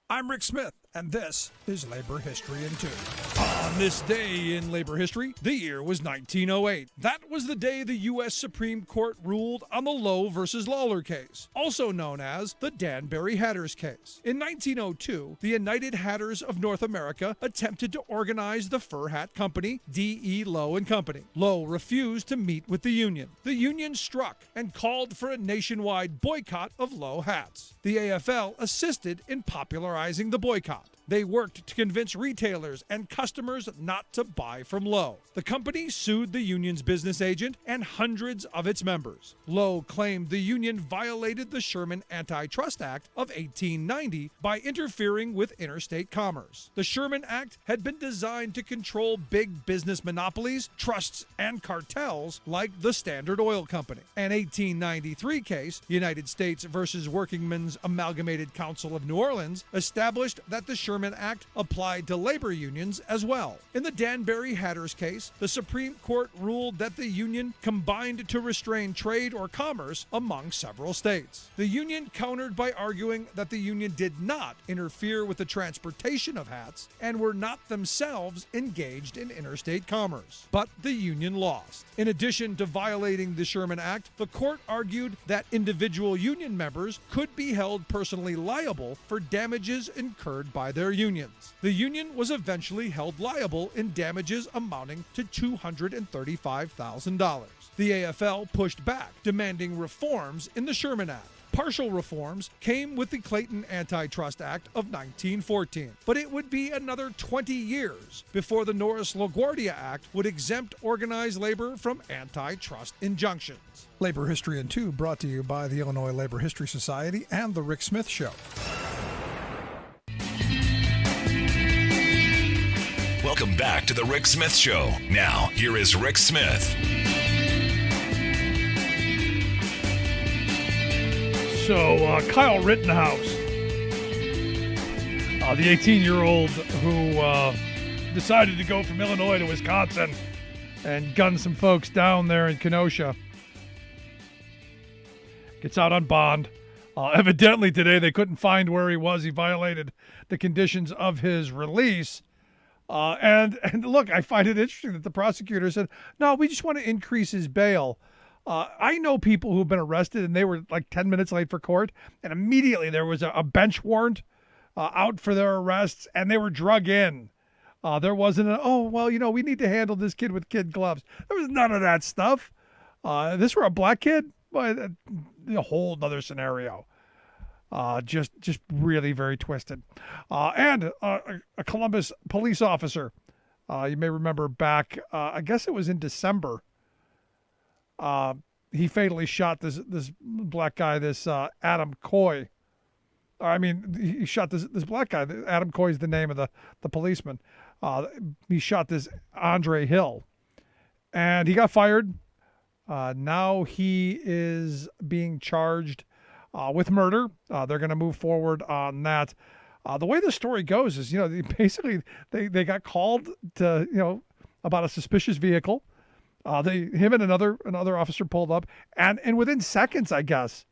I'm Rick Smith, and this is Labor History in 2. On this day in labor history, the year was 1908. That was the day the U.S. Supreme Court ruled on the Lowe versus Lawler case, also known as the Danbury Hatters case. In 1902, the United Hatters of North America attempted to organize the fur hat company, D.E. Lowe and Company. Lowe refused to meet with the union. The union struck and called for a nationwide boycott of Lowe hats. The AFL assisted in popularizing the boycott. They worked to convince retailers and customers not to buy from Lowe. The company sued the union's business agent and hundreds of its members. Lowe claimed the union violated the Sherman Antitrust Act of 1890 by interfering with interstate commerce. The Sherman Act had been designed to control big business monopolies, trusts, and cartels like the Standard Oil Company. An 1893 case, United States versus Workingmen's Amalgamated Council of New Orleans, established that the Sherman Act applied to labor unions as well. In the Danbury Hatters case, the Supreme Court ruled that the union combined to restrain trade or commerce among several states. The union countered by arguing that the union did not interfere with the transportation of hats and were not themselves engaged in interstate commerce. But the union lost. In addition to violating the Sherman Act, the court argued that individual union members could be held personally liable for damages incurred by their unions. The union was eventually held liable in damages amounting to $235,000. The AFL pushed back, demanding reforms in the Sherman Act. Partial reforms came with the Clayton Antitrust Act of 1914, but it would be another 20 years before the Norris-LaGuardia Act would exempt organized labor from antitrust injunctions. Labor History in 2 brought to you by the Illinois Labor History Society and The Rick Smith Show. Welcome back to The Rick Smith Show. Now, here is Rick Smith. So, Kyle Rittenhouse, the 18-year-old who decided to go from Illinois to Wisconsin and gun some folks down there in Kenosha, gets out on bond. Evidently today they couldn't find where he was. He violated the conditions of his release. And look, I find it interesting that the prosecutor said, no, we just want to increase his bail. I know people who've been arrested and they were like 10 minutes late for court, and immediately there was a bench warrant out for their arrests, and they were drug in. There wasn't we need to handle this kid with kid gloves. There was none of that stuff. This were a black kid, a whole other scenario. Just really very twisted. And a Columbus police officer, you may remember back, I guess it was in December, he fatally shot this black guy, Adam Coy. He shot this black guy. Adam Coy is the name of the policeman. He shot this Andre Hill, and he got fired. Now he is being charged with murder. They're going to move forward on that. The way the story goes is, basically they got called to, about a suspicious vehicle. Him and another officer pulled up, and within seconds, I guess,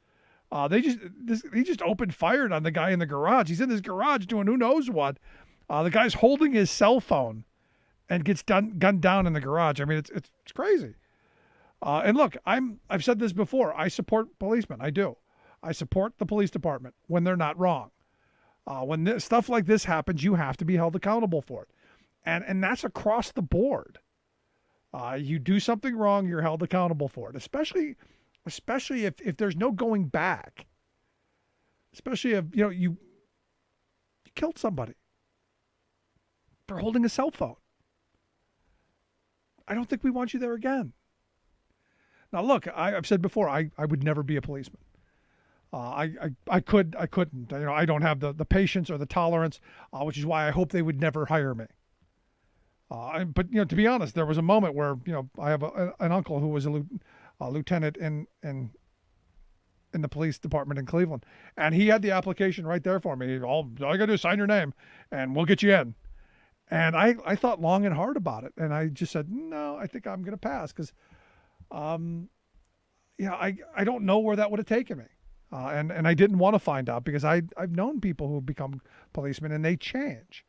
he just opened fire on the guy in the garage. He's in his garage doing who knows what. The guy's holding his cell phone and gets gunned down in the garage. I mean, it's crazy. And look, I've said this before. I support policemen. I do. I support the police department when they're not wrong. When stuff like this happens, you have to be held accountable for it. And that's across the board. You do something wrong, you're held accountable for it, especially if there's no going back. Especially if you killed somebody for holding a cell phone. I don't think we want you there again. Now, look, I've said before, I would never be a policeman. I couldn't. I don't have the patience or the tolerance, which is why I hope they would never hire me. But to be honest, there was a moment where I have an uncle who was a lieutenant in the police department in Cleveland, and he had the application right there for me. All I gotta do is sign your name, and we'll get you in. And I thought long and hard about it, and I just said no. I think I'm gonna pass because, I don't know where that would have taken me, and I didn't want to find out because I've known people who become policemen and they change.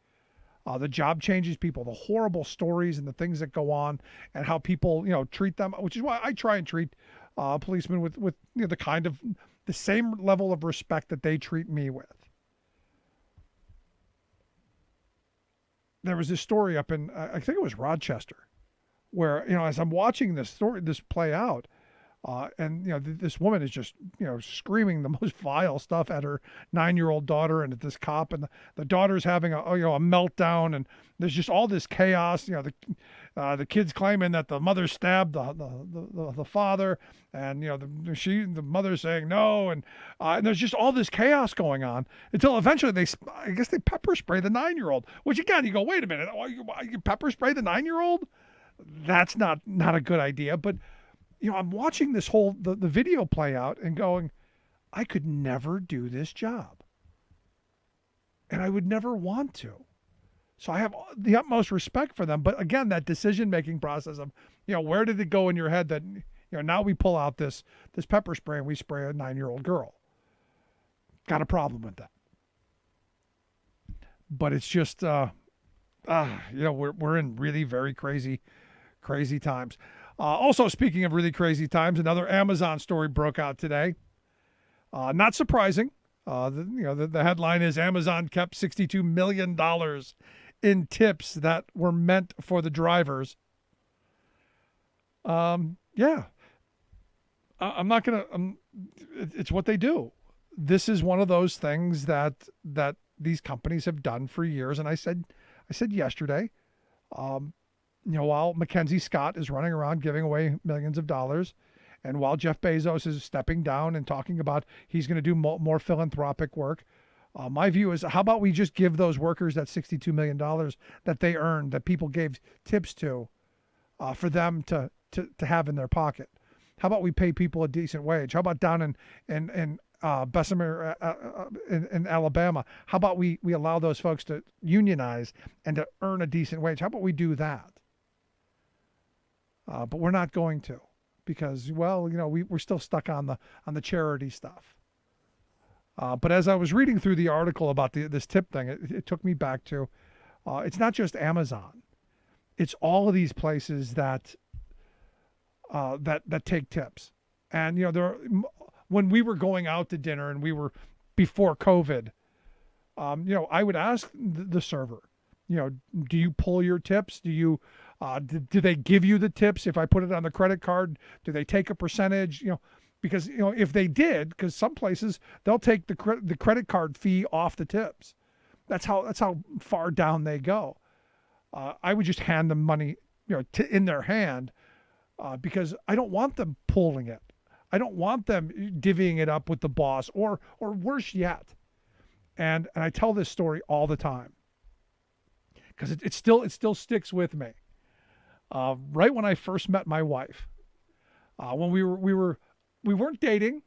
The job changes people, the horrible stories and the things that go on and how people, treat them, which is why I try and treat policemen with the same level of respect that they treat me with. There was this story up in, I think it was Rochester, where, as I'm watching this play out, and this woman is just screaming the most vile stuff at her 9-year-old daughter and at this cop, and the daughter's having a meltdown, and there's just all this chaos. The kids claiming that the mother stabbed the father, and the mother's saying no, and there's just all this chaos going on until eventually they pepper spray the 9-year-old. Which again, you go, wait a minute, you pepper spray the 9-year-old? That's not a good idea, but. I'm watching this whole the video play out and going, I could never do this job. And I would never want to. So I have the utmost respect for them. But again, that decision-making process of, where did it go in your head that, now we pull out this pepper spray and we spray a 9-year-old girl. Got a problem with that. But it's just, we're in really very crazy times. Also, speaking of really crazy times, another Amazon story broke out today. Not surprising. The headline is Amazon kept $62 million in tips that were meant for the drivers. I'm not going to, it's what they do. This is one of those things that these companies have done for years. And I said yesterday, while Mackenzie Scott is running around giving away millions of dollars, and while Jeff Bezos is stepping down and talking about he's going to do more philanthropic work, my view is, how about we just give those workers that $62 million that they earned, that people gave tips to, for them to have in their pocket? How about we pay people a decent wage? How about down in Bessemer in Alabama? How about we allow those folks to unionize and to earn a decent wage? How about we do that? But we're not going to, because, we're still stuck on the charity stuff. But as I was reading through the article about this tip thing, it took me back to, it's not just Amazon. It's all of these places that take tips. And, when we were going out to dinner and we were before COVID, I would ask the server, do you pull your tips? Do you, do they give you the tips? If I put it on the credit card, do they take a percentage? Because, if they did, because some places they'll take the credit card fee off the tips. That's how far down they go. I would just hand them money, in their hand, because I don't want them pulling it. I don't want them divvying it up with the boss, or worse yet. And I tell this story all the time because it still sticks with me. Right when I first met my wife, when we weren't dating,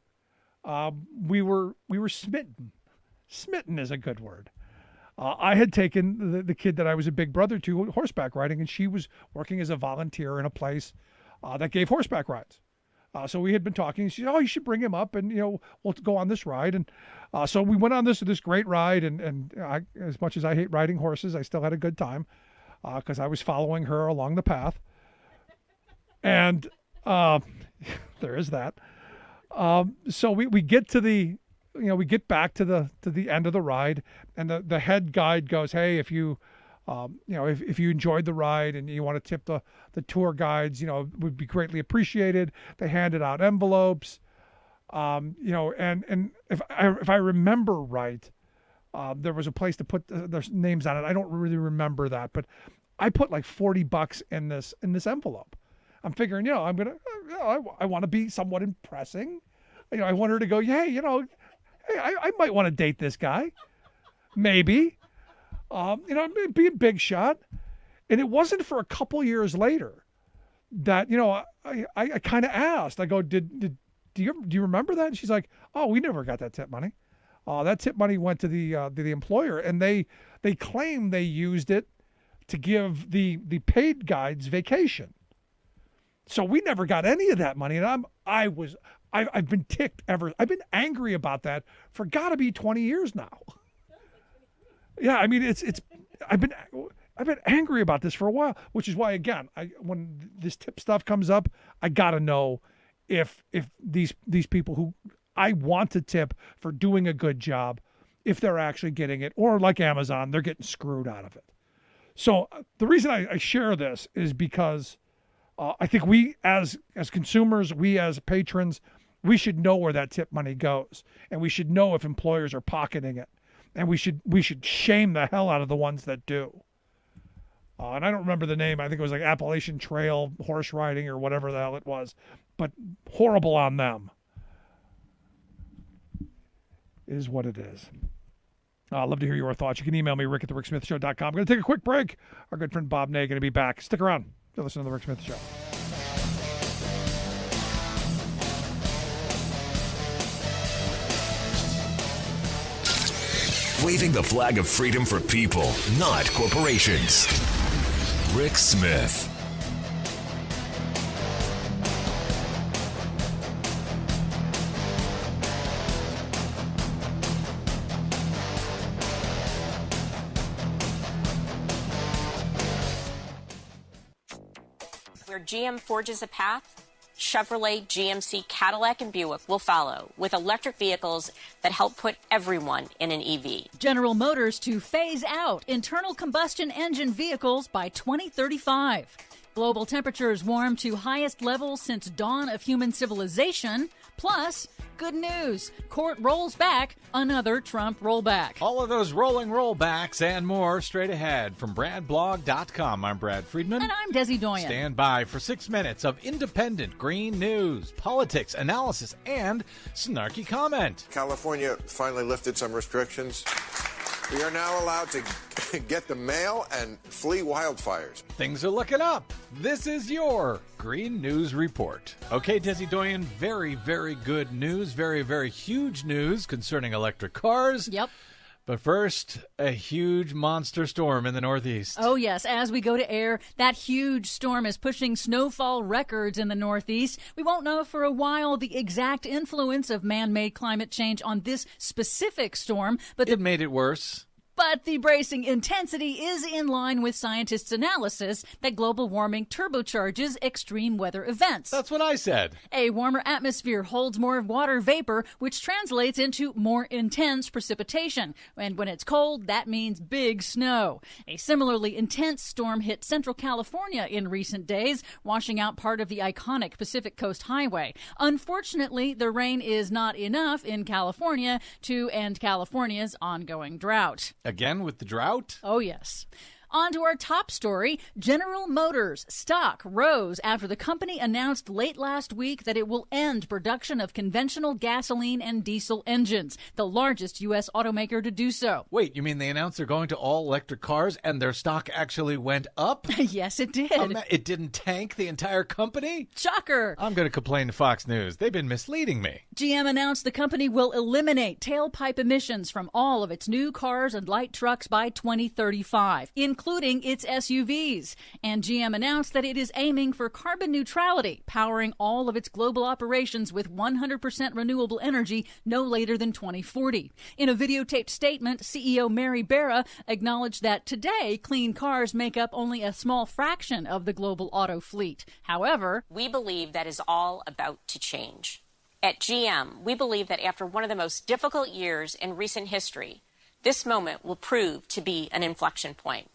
we were smitten. Smitten is a good word. I had taken the kid that I was a big brother to horseback riding, and she was working as a volunteer in a place that gave horseback rides. So we had been talking. She said, "Oh, you should bring him up, and we'll go on this ride." And so we went on this great ride. And I, as much as I hate riding horses, I still had a good time because I was following her along the path. And there is that. So we get to the, we get back to the end of the ride, and the head guide goes, "Hey, if you, if you enjoyed the ride and you want to tip the tour guides, it would be greatly appreciated." They handed out envelopes, and if I remember right, there was a place to put their names on it. I don't really remember that, but I put like $40 in this envelope. I'm figuring, I'm gonna, I want to be somewhat impressing. I want her to go, "Hey, hey, I might want to date this guy, maybe." Be a big shot. And it wasn't for a couple years later that, I kind of asked, I go, do you remember that? And she's like, "Oh, we never got that tip money. That tip money went to the employer, and they claim they used it to give the paid guides vacation. So we never got any of that money." And I've been ticked I've been angry about that for gotta be 20 years now. Yeah, I mean, I've been angry about this for a while, which is why, again, when this tip stuff comes up, I gotta know if these people who I want to tip for doing a good job, if they're actually getting it, or like Amazon, they're getting screwed out of it. So the reason I share this is because I think we as consumers, we as patrons, we should know where that tip money goes, and we should know if employers are pocketing it. And we should shame the hell out of the ones that do. And I don't remember the name. I think it was like Appalachian Trail horse riding or whatever the hell it was. But horrible on them. Is what it is. I'd love to hear your thoughts. You can email me, rick@thericksmithshow.com. I'm going to take a quick break. Our good friend Bob Ney going to be back. Stick around. You're listening to The Rick Smith Show. Waving the flag of freedom for people, not corporations. Rick Smith. Where GM forges a path, Chevrolet, GMC, Cadillac, and Buick will follow with electric vehicles that help put everyone in an EV. General Motors to phase out internal combustion engine vehicles by 2035. Global temperatures warm to highest levels since dawn of human civilization. Plus, good news. Court rolls back another Trump rollback. All of those rolling rollbacks and more straight ahead from BradBlog.com. I'm Brad Friedman. And I'm Desi Doyen. Stand by for 6 minutes of independent green news, politics, analysis, and snarky comment. California finally lifted some restrictions. We are now allowed to get the mail and flee wildfires. Things are looking up. This is your Green News Report. Okay, Desi Doyen, very, very good news. Very, very huge news concerning electric cars. Yep. But first, a huge monster storm in the Northeast. Oh, yes. As we go to air, that huge storm is pushing snowfall records in the Northeast. We won't know for a while the exact influence of man-made climate change on this specific storm, but it made it worse. But the bracing intensity is in line with scientists' analysis that global warming turbocharges extreme weather events. That's what I said. A warmer atmosphere holds more water vapor, which translates into more intense precipitation. And when it's cold, that means big snow. A similarly intense storm hit central California in recent days, washing out part of the iconic Pacific Coast Highway. Unfortunately, the rain is not enough in California to end California's ongoing drought. Again with the drought? Oh, yes. On to our top story. General Motors stock rose after the company announced late last week that it will end production of conventional gasoline and diesel engines, the largest U.S. automaker to do so. Wait, you mean they announced they're going to all-electric cars and their stock actually went up? Yes, it did. It didn't tank the entire company? Shocker. I'm going to complain to Fox News. They've been misleading me. GM announced the company will eliminate tailpipe emissions from all of its new cars and light trucks by 2035, including its SUVs. And GM announced that it is aiming for carbon neutrality, powering all of its global operations with 100% renewable energy no later than 2040. In a videotaped statement, CEO Mary Barra acknowledged that today clean cars make up only a small fraction of the global auto fleet. However, we believe that is all about to change. At GM, we believe that after one of the most difficult years in recent history, this moment will prove to be an inflection point.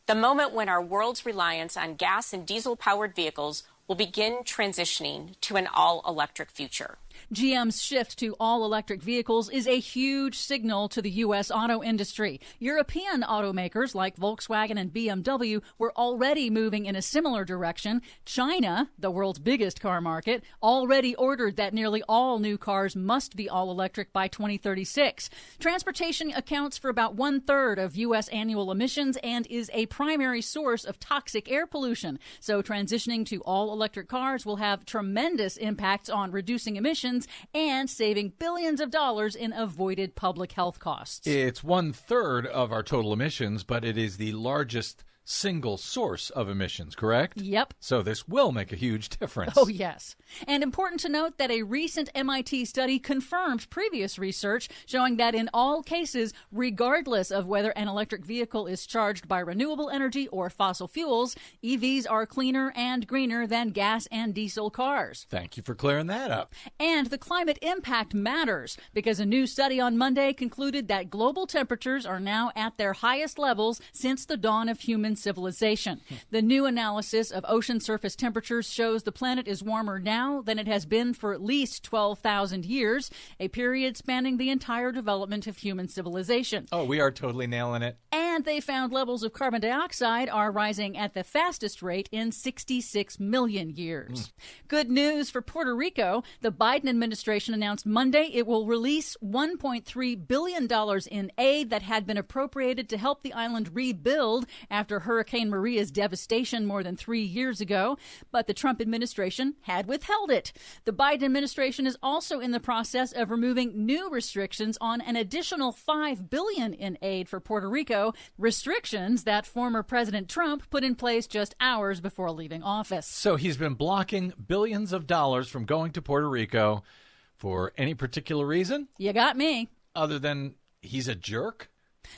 The moment when our world's reliance on gas and diesel-powered vehicles will begin transitioning to an all-electric future. GM's shift to all-electric vehicles is a huge signal to the U.S. auto industry. European automakers like Volkswagen and BMW were already moving in a similar direction. China, the world's biggest car market, already ordered that nearly all new cars must be all-electric by 2036. Transportation accounts for about one-third of U.S. annual emissions and is a primary source of toxic air pollution. So transitioning to all-electric cars will have tremendous impacts on reducing emissions and saving billions of dollars in avoided public health costs. It's one-third of our total emissions, but it is the largest single source of emissions, correct? Yep. So this will make a huge difference. Oh, yes. And important to note that a recent MIT study confirmed previous research showing that in all cases, regardless of whether an electric vehicle is charged by renewable energy or fossil fuels, EVs are cleaner and greener than gas and diesel cars. Thank you for clearing that up. And the climate impact matters because a new study on Monday concluded that global temperatures are now at their highest levels since the dawn of human civilization. The new analysis of ocean surface temperatures shows the planet is warmer now than it has been for at least 12,000 years, a period spanning the entire development of human civilization. Oh, we are totally nailing it. And they found levels of carbon dioxide are rising at the fastest rate in 66 million years. Good news for Puerto Rico. The Biden administration announced Monday it will release $1.3 billion in aid that had been appropriated to help the island rebuild after Hurricane Maria's devastation more than 3 years ago, but the Trump administration had withheld it. The Biden administration is also in the process of removing new restrictions on an additional $5 billion in aid for Puerto Rico, restrictions that former President Trump put in place just hours before leaving office. So he's been blocking billions of dollars from going to Puerto Rico for any particular reason? You got me. Other than he's a jerk?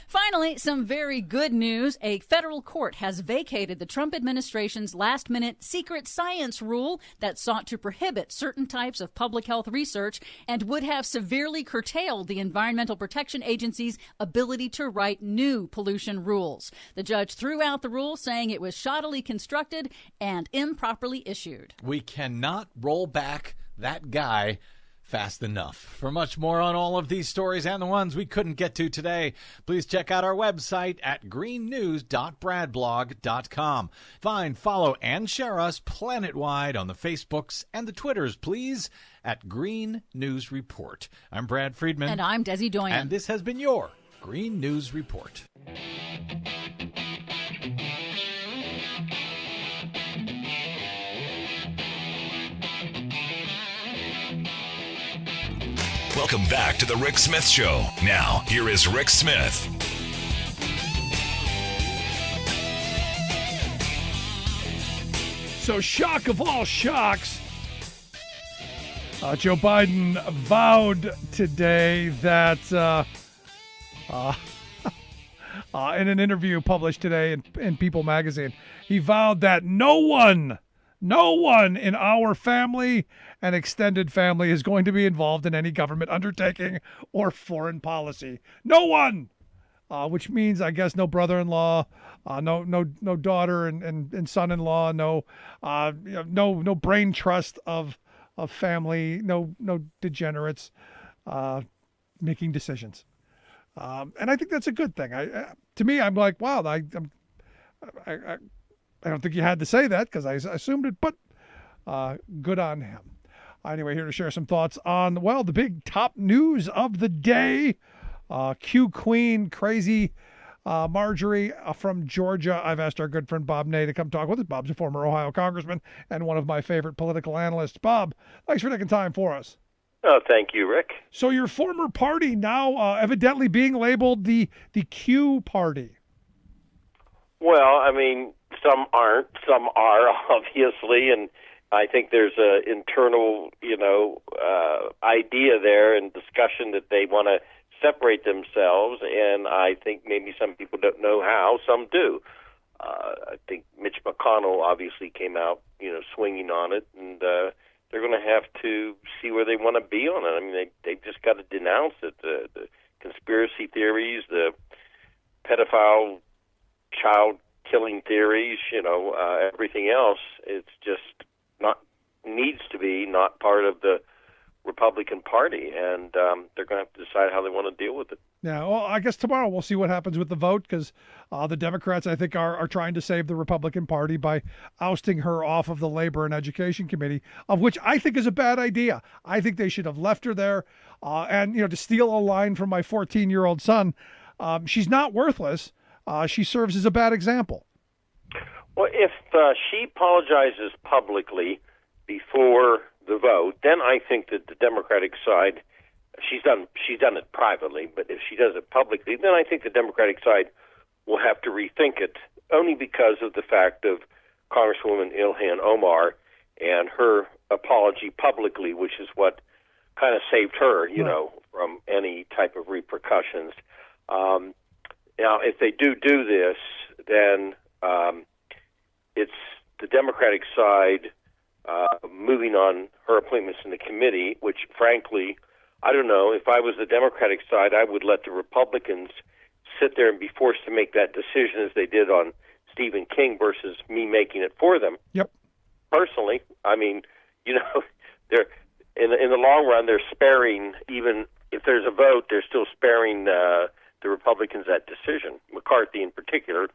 Finally, some very good news. A federal court has vacated the Trump administration's last-minute secret science rule that sought to prohibit certain types of public health research and would have severely curtailed the Environmental Protection Agency's ability to write new pollution rules. The judge threw out the rule, saying it was shoddily constructed and improperly issued. We cannot roll back that guy fast enough. For much more on all of these stories and the ones we couldn't get to today, please check out our website at greennews.bradblog.com. Find, follow, and share us planet-wide on the Facebooks and the Twitters, please, at Green News Report. I'm Brad Friedman. And I'm Desi Doyen. And this has been your Green News Report. Welcome back to the Rick Smith Show. Now, here is Rick Smith. So, shock of all shocks, Joe Biden vowed today that in an interview published today in People magazine, he vowed that no one in our family and extended family is going to be involved in any government undertaking or foreign policy. No one! Which means, I guess, no brother-in-law, no daughter and son-in-law, no brain trust of family, no degenerates making decisions. And I think that's a good thing. To me, I'm like, wow, I don't think you had to say that because I assumed it, but good on him. Anyway, here to share some thoughts on, well, the big top news of the day. Q Queen, crazy Marjorie from Georgia. I've asked our good friend Bob Ney to come talk with us. Bob's a former Ohio congressman and one of my favorite political analysts. Bob, thanks for taking time for us. Oh, thank you, Rick. So your former party now evidently being labeled the Q Party. Well, I mean, some aren't, some are, obviously, and I think there's a internal, idea there and discussion that they want to separate themselves, and I think maybe some people don't know how, some do. I think Mitch McConnell obviously came out, swinging on it, and they're going to have to see where they want to be on it. I mean, they've just got to denounce it. The conspiracy theories, the pedophile child-killing theories, everything else, it's just needs to be not part of the Republican Party, and they're going to have to decide how they want to deal with it. Yeah, well, I guess tomorrow we'll see what happens with the vote because the Democrats, I think, are trying to save the Republican Party by ousting her off of the Labor and Education Committee, of which I think is a bad idea. I think they should have left her there. And, to steal a line from my 14-year-old son, she's not worthless. She serves as a bad example. Well, if she apologizes publicly before the vote, then I think that the Democratic side, she's done it privately, but if she does it publicly, then I think the Democratic side will have to rethink it, only because of the fact of Congresswoman Ilhan Omar and her apology publicly, which is what kind of saved her, from any type of repercussions. Now, if they do this, then it's the Democratic side moving on her appointments in the committee, which, frankly, I don't know. If I was the Democratic side, I would let the Republicans sit there and be forced to make that decision as they did on Stephen King versus me making it for them. Yep. Personally, I mean, they're in the long run, they're sparing, even if there's a vote, they're still sparing the Republicans that decision. McCarthy, in particular,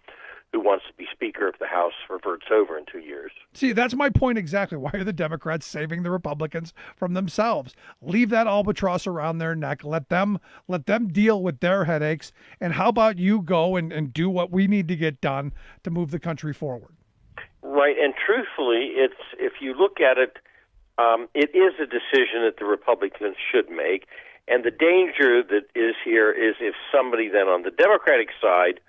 who wants to be Speaker if the House reverts over in 2 years. See, that's my point exactly. Why are the Democrats saving the Republicans from themselves? Leave that albatross around their neck. Let them deal with their headaches. And how about you go and do what we need to get done to move the country forward? Right, and truthfully, if you look at it, it is a decision that the Republicans should make. And the danger that is here is if somebody then on the Democratic side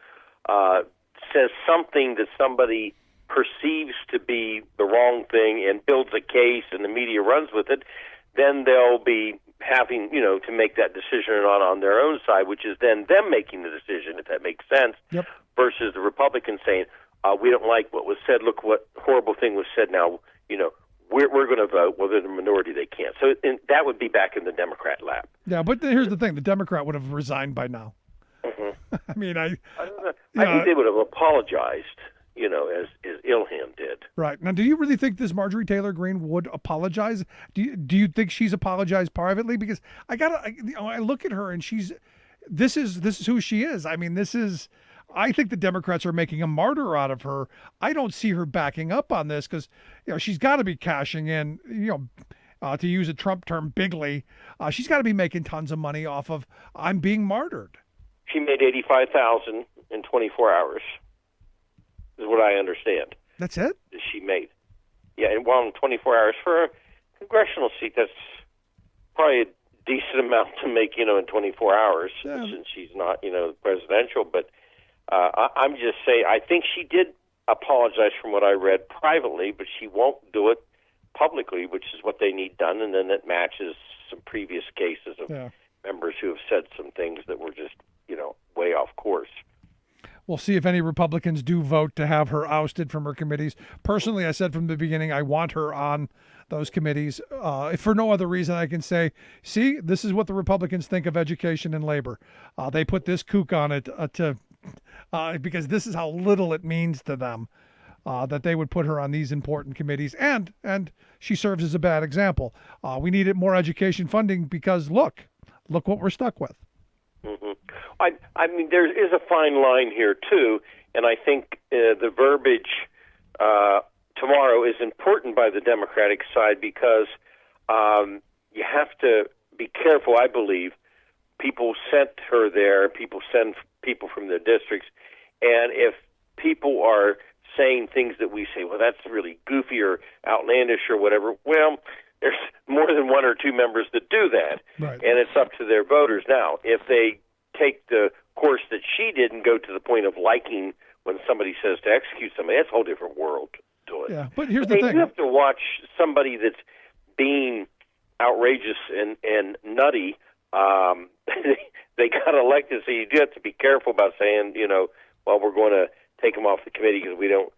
says something that somebody perceives to be the wrong thing and builds a case and the media runs with it, then they'll be having, to make that decision or not on their own side, which is then them making the decision, if that makes sense, yep. Versus the Republicans saying, we don't like what was said, look what horrible thing was said now, we're going to vote. Well, they're the minority, they can't. So that would be back in the Democrat lap. Yeah, but here's the thing. The Democrat would have resigned by now. Mm-hmm. I mean, I think they would have apologized, as Ilhan did. Right. Now, do you really think this Marjorie Taylor Greene would apologize? Do you think she's apologized privately? Because I look at her and this is who she is. I mean, I think the Democrats are making a martyr out of her. I don't see her backing up on this because, she's got to be cashing in, to use a Trump term, bigly. She's got to be making tons of money off of I'm being martyred. She made $85,000 in 24 hours, is what I understand. That's it? She made. Yeah, and in 24 hours for a congressional seat, that's probably a decent amount to make, in 24 hours, since she's not, presidential. But I'm just saying, I think she did apologize from what I read privately, but she won't do it publicly, which is what they need done, and then it matches some previous cases of members who have said some things that were just, way off course. We'll see if any Republicans do vote to have her ousted from her committees. Personally, I said from the beginning, I want her on those committees. If for no other reason, I can say, see, this is what the Republicans think of education and labor. They put this kook on it because this is how little it means to them that they would put her on these important committees. And she serves as a bad example. We needed more education funding because look what we're stuck with. Mm-hmm. I mean, there is a fine line here, too, And I think the verbiage tomorrow is important by the Democratic side because you have to be careful, I believe. People sent her there. People send people from their districts. And if people are saying things that we say, well, that's really goofy or outlandish or whatever, well, there's more than one or two members that do that. Right. And it's up to their voters. Now, if they take the course that she did and go to the point of liking when somebody says to execute somebody, that's a whole different world to it. Yeah, but here's the thing. You have to watch somebody that's being outrageous and nutty. They got elected, so you do have to be careful about saying, well, we're going to take them off the committee because we don't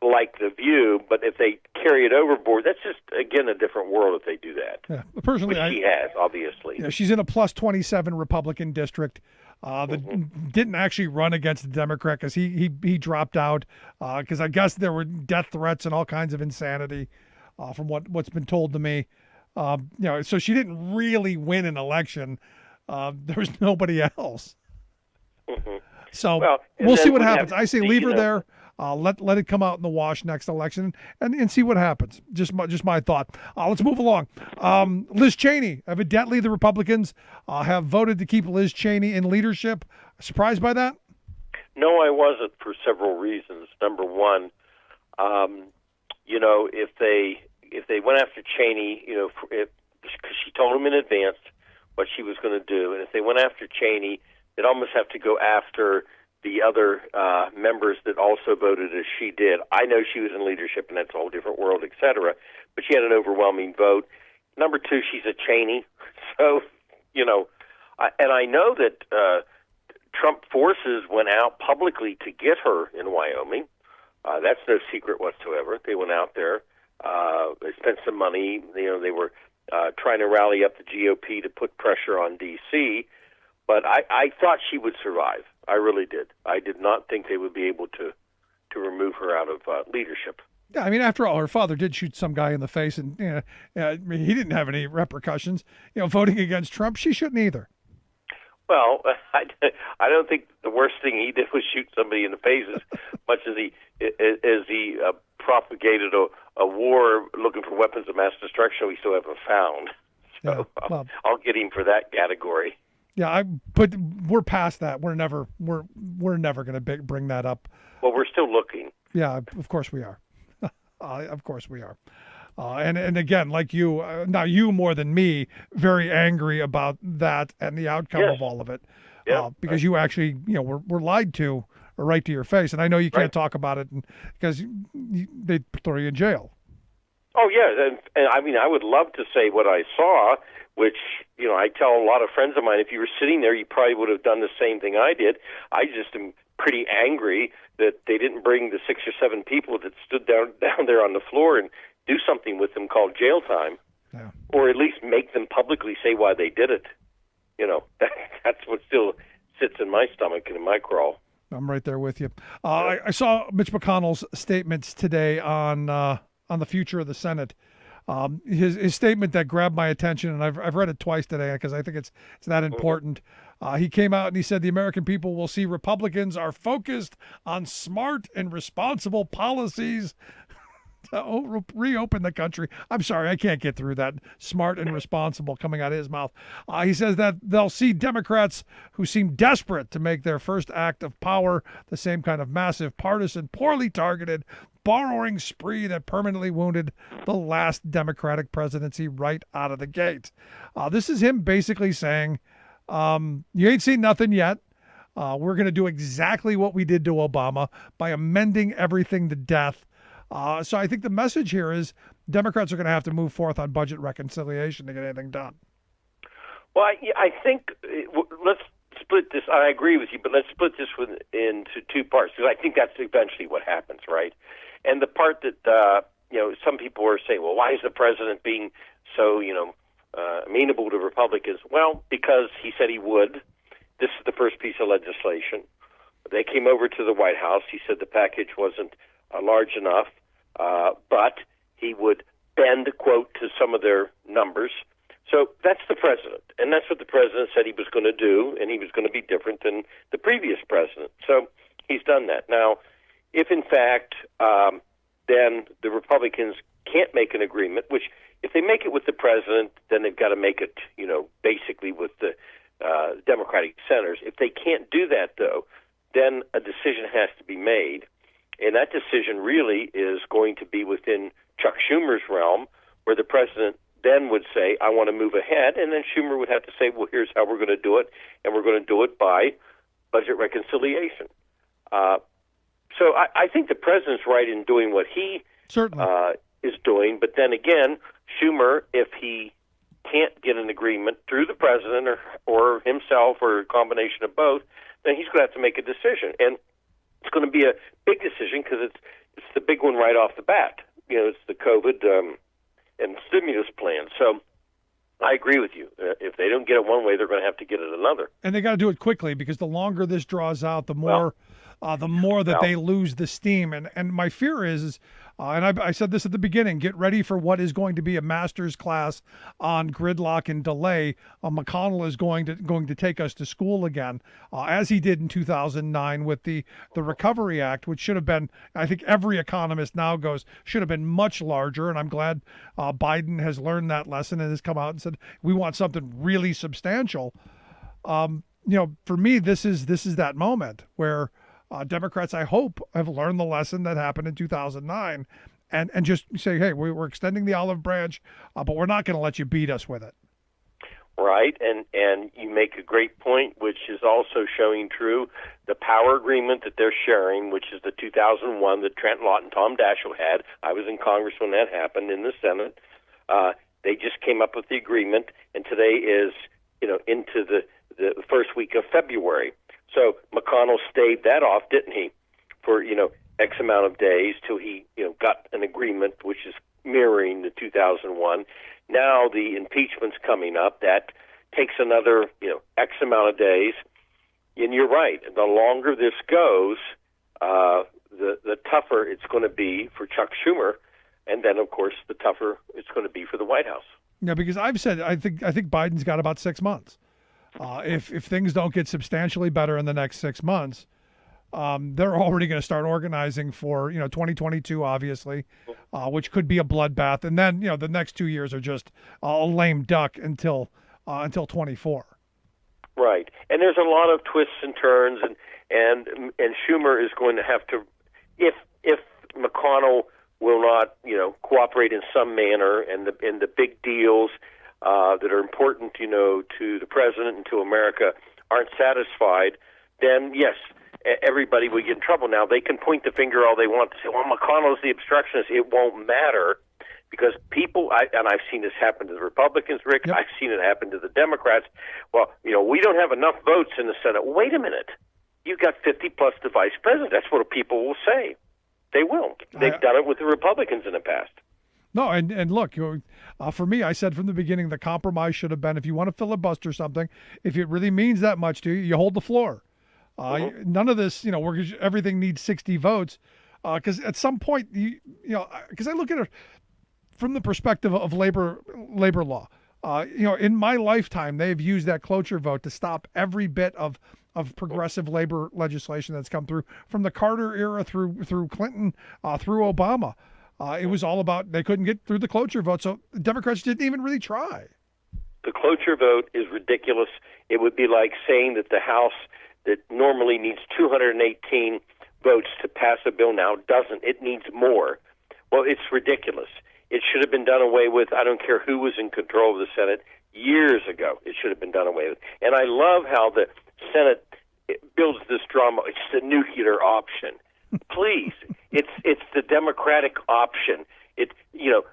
like the view. But if they carry it overboard, that's just, again, a different world if they do that. Yeah, personally, which she has, obviously. She's in a plus 27 Republican district that didn't actually run against the Democrat because he dropped out because I guess there were death threats and all kinds of insanity from what's been told to me. So she didn't really win an election. There was nobody else. So we'll see what happens. I say leave her there. Let it come out in the wash next election and see what happens. Just my thought. Let's move along. Liz Cheney. Evidently, the Republicans have voted to keep Liz Cheney in leadership. Surprised by that? No, I wasn't for several reasons. Number one, if they went after Cheney, because she told them in advance what she was going to do, and if they went after Cheney, they'd almost have to go after the other members that also voted as she did. I know she was in leadership, and that's a whole different world, et cetera, but she had an overwhelming vote. Number two, she's a Cheney. So, and I know that Trump forces went out publicly to get her in Wyoming. That's no secret whatsoever. They went out there. They spent some money. They were trying to rally up the GOP to put pressure on D.C., but I thought she would survive. I really did. I did not think they would be able to remove her out of leadership. Yeah, I mean, after all, her father did shoot some guy in the face, and he didn't have any repercussions. Voting against Trump, she shouldn't either. Well, I don't think the worst thing he did was shoot somebody in the face as much as he propagated a war looking for weapons of mass destruction we still haven't found. So I'll get him for that category. Yeah, but we're past that. We're never going to bring that up. Well, we're still looking. Yeah, of course we are. Of course we are. And again, like you, now you more than me, very angry about that and the outcome of all of it. Yeah, because you actually, were lied to right to your face. And I know you can't talk about it because they throw you in jail. Oh, yeah. And I mean, I would love to say what I saw, which, I tell a lot of friends of mine, if you were sitting there, you probably would have done the same thing I did. I just am pretty angry that they didn't bring the 6 or 7 people that stood down there on the floor and do something with them called jail time, or at least make them publicly say why they did it. That's what still sits in my stomach and in my crawl. I'm right there with you. I saw Mitch McConnell's statements today on the future of the Senate. His statement that grabbed my attention, and I've read it twice today because I think it's that important. He came out and he said the American people will see Republicans are focused on smart and responsible policies to reopen the country. I'm sorry, I can't get through that. Smart and responsible coming out of his mouth. He says that they'll see Democrats who seem desperate to make their first act of power the same kind of massive, partisan, poorly targeted, borrowing spree that permanently wounded the last Democratic presidency right out of the gate. This is him basically saying, you ain't seen nothing yet. We're going to do exactly what we did to Obama by amending everything to death. So I think the message here is Democrats are going to have to move forth on budget reconciliation to get anything done. Well, I think let's split this. I agree with you, but let's split this into two parts because I think that's eventually what happens, right? And the part that some people are saying, well, why is the president being so amenable to Republicans? Well, because he said he would. This is the first piece of legislation. They came over to the White House. He said the package wasn't large enough, but he would bend, quote, to some of their numbers. So that's the president, and that's what the president said he was going to do, and he was going to be different than the previous president. So He's done that. Now, if in fact then the Republicans can't make an agreement, which if they make it with the president, then they've got to make it, basically with the Democratic senators. If they can't do that, though, then a decision has to be made. And that decision really is going to be within Chuck Schumer's realm, where the president then would say, I want to move ahead. And then Schumer would have to say, well, here's how we're going to do it. And we're going to do it by budget reconciliation. So I think the president's right in doing what he certainly is doing. But then again, Schumer, if he can't get an agreement through the president or himself or a combination of both, then he's going to have to make a decision. And it's going to be a big decision because it's the big one right off the bat. It's the COVID and stimulus plan. So I agree with you. If they don't get it one way, they're going to have to get it another. And they got to do it quickly because the longer this draws out, the more that they lose the steam. And my fear is and I said this at the beginning, get ready for what is going to be a master's class on gridlock and delay. McConnell is going to take us to school again, as he did in 2009 with the Recovery Act, which should have been, I think every economist now goes, should have been much larger. And I'm glad Biden has learned that lesson and has come out and said, we want something really substantial. For me, this is that moment where Democrats, I hope, have learned the lesson that happened in 2009 and just say, hey, we're extending the olive branch, but we're not going to let you beat us with it. Right, and you make a great point, which is also showing true. The power agreement that they're sharing, which is the 2001 that Trent Lott and Tom Daschle had. I was in Congress when that happened, in the Senate. They just came up with the agreement, and today is, into the first week of February. So McConnell staved that off, didn't he, for, X amount of days till he, got an agreement, which is mirroring the 2001. Now the impeachment's coming up. That takes another, X amount of days. And you're right. The longer this goes, the tougher it's going to be for Chuck Schumer. And then, of course, the tougher it's going to be for the White House. Yeah, because I've said I think Biden's got about 6 months. If things don't get substantially better in the next 6 months, they're already going to start organizing for 2022, obviously, which could be a bloodbath, and then the next 2 years are just a lame duck until 24. Right, and there's a lot of twists and turns, and Schumer is going to have to, if McConnell will not cooperate in some manner, and the big deals that are important, to the president and to America aren't satisfied, then yes, everybody will get in trouble. Now, they can point the finger all they want to say, well, McConnell's the obstructionist. It won't matter because people, and I've seen this happen to the Republicans, Rick. Yep. I've seen it happen to the Democrats. Well, we don't have enough votes in the Senate. Wait a minute. You've got 50 plus the vice president. That's what people will say. They will. They've done it with the Republicans in the past. No, and look, for me, I said from the beginning, the compromise should have been, if you want to filibuster something, if it really means that much to you, you hold the floor. None of this, everything needs 60 votes, because at some point, because I look at it from the perspective of labor law. In my lifetime, they've used that cloture vote to stop every bit of progressive labor legislation that's come through from the Carter era through Clinton, through Obama. It was all about they couldn't get through the cloture vote, so the Democrats didn't even really try. The cloture vote is ridiculous. It would be like saying that the House that normally needs 218 votes to pass a bill now doesn't. It needs more. Well, it's ridiculous. It should have been done away with. I don't care who was in control of the Senate years ago. It should have been done away with. And I love how the Senate builds this drama. It's the nuclear option. Please, it's the Democratic option.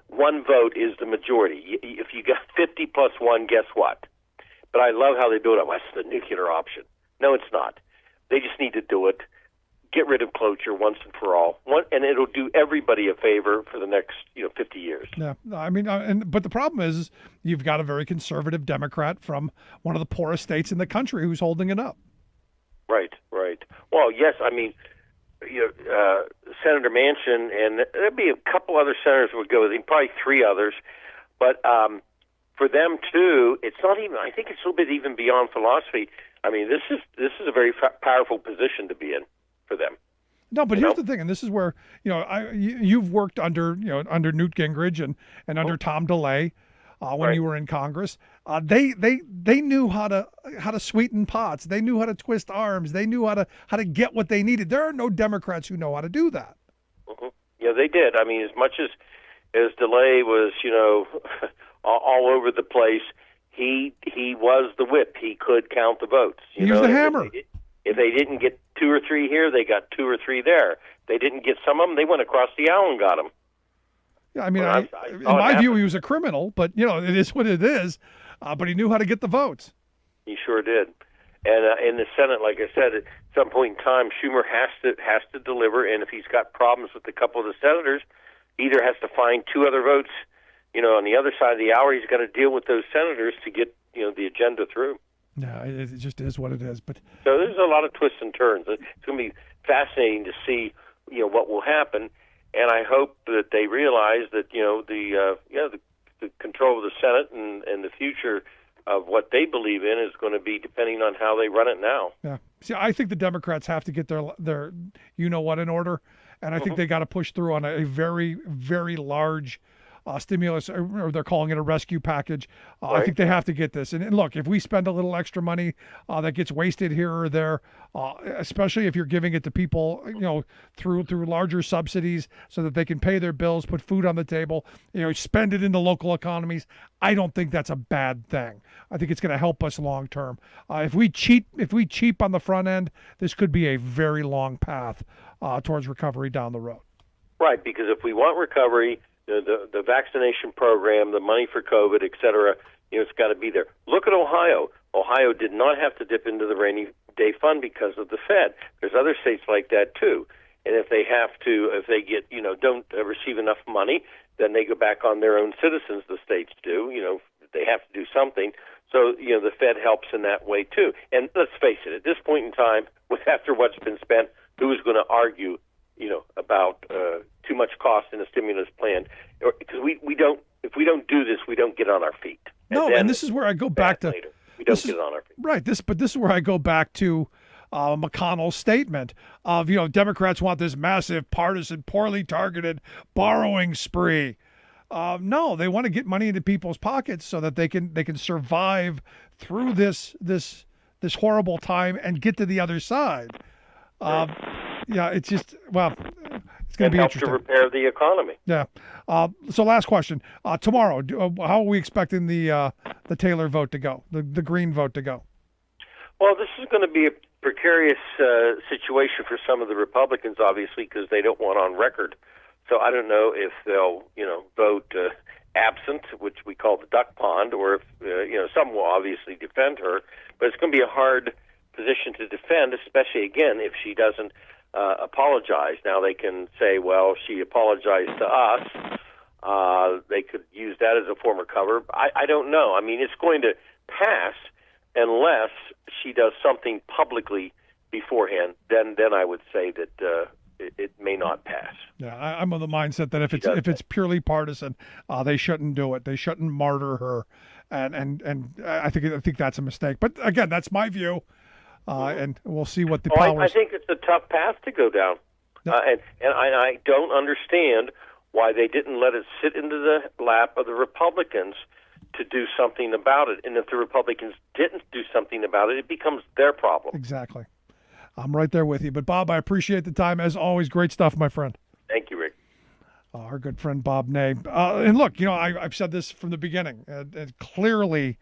One vote is the majority. If you got 50 plus one, guess what? But I love how they build it. That's the nuclear option. No, it's not. They just need to do it. Get rid of cloture once and for all, and it'll do everybody a favor for the next 50 years. Yeah, I mean, but the problem is you've got a very conservative Democrat from one of the poorest states in the country who's holding it up. Right. Well, yes, I mean, Senator Manchin, and there'd be a couple other senators would go with him, probably three others, but for them too, it's not even. I think it's a little bit even beyond philosophy. I mean, this is a very powerful position to be in. for them. No, but here's the thing, and this is where you've worked under under Newt Gingrich and under Tom DeLay when you were in Congress. They knew how to sweeten pots. They knew how to twist arms. They knew how to get what they needed. There are no Democrats who know how to do that. Mm-hmm. Yeah, they did. I mean, as much as DeLay was all over the place, he was the whip. He could count the votes. He used the hammer. If they didn't get 2 or 3 here, they got 2 or 3 there. They didn't get some of them, they went across the aisle and got them. Yeah, I mean, in my view, he was a criminal, but it is what it is. But he knew how to get the votes. He sure did. And in the Senate, like I said, at some point in time, Schumer has to deliver. And if he's got problems with a couple of the senators, either has to find 2 other votes, on the other side of the aisle. He's got to deal with those senators to get the agenda through. Yeah, it just is what it is. But so there's a lot of twists and turns. It's going to be fascinating to see, what will happen. And I hope that they realize that the control of the Senate and the future of what they believe in is going to be depending on how they run it now. Yeah. See, I think the Democrats have to get their in order, and I think they got to push through on a very, very large stimulus, or they're calling it a rescue package. I think they have to get this. And look, if we spend a little extra money that gets wasted here or there, especially if you're giving it to people, through larger subsidies so that they can pay their bills, put food on the table, spend it in the local economies, I don't think that's a bad thing. I think it's going to help us long term. If we cheap on the front end, this could be a very long path towards recovery down the road. Right, because if we want recovery, the vaccination program, the money for COVID, et cetera, it's got to be there. Look at Ohio. Ohio did not have to dip into the rainy day fund because of the Fed. There's other states like that too. And if they get, don't receive enough money, then they go back on their own citizens. The states do. They have to do something. So the Fed helps in that way too. And let's face it, at this point in time, after what's been spent, who is going to argue about too much cost in a stimulus plan? Because we don't. If we don't do this, we don't get on our feet. And this is where I go back to. Later, we don't get on our feet. Right. This is where I go back to McConnell's statement of Democrats want this massive, partisan, poorly targeted borrowing spree. No, they want to get money into people's pockets so that they can survive through this horrible time and get to the other side. Yeah, it's just, it's going to be interesting. To repair the economy. Yeah. So last question. Tomorrow, how are we expecting the Taylor vote to go, the Green vote to go? Well, this is going to be a precarious situation for some of the Republicans, obviously, because they don't want on record. So I don't know if they'll, vote absent, which we call the duck pond, or if, some will obviously defend her. But it's going to be a hard position to defend, especially, again, if she doesn't apologize. Now they can say, well, she apologized to us. They could use that as a form of cover. I don't know. I mean, it's going to pass unless she does something publicly beforehand. Then I would say that it may not pass. Yeah, I'm of the mindset that if it's purely partisan, they shouldn't do it. They shouldn't martyr her, and I think that's a mistake. But again, that's my view. And we'll see what the powers. I think it's a tough path to go down, and I don't understand why they didn't let it sit into the lap of the Republicans to do something about it. And if the Republicans didn't do something about it, it becomes their problem. Exactly. I'm right there with you. But Bob, I appreciate the time as always. Great stuff, my friend. Thank you, Rick. Our good friend Bob Ney. And look, I've said this from the beginning. Clearly.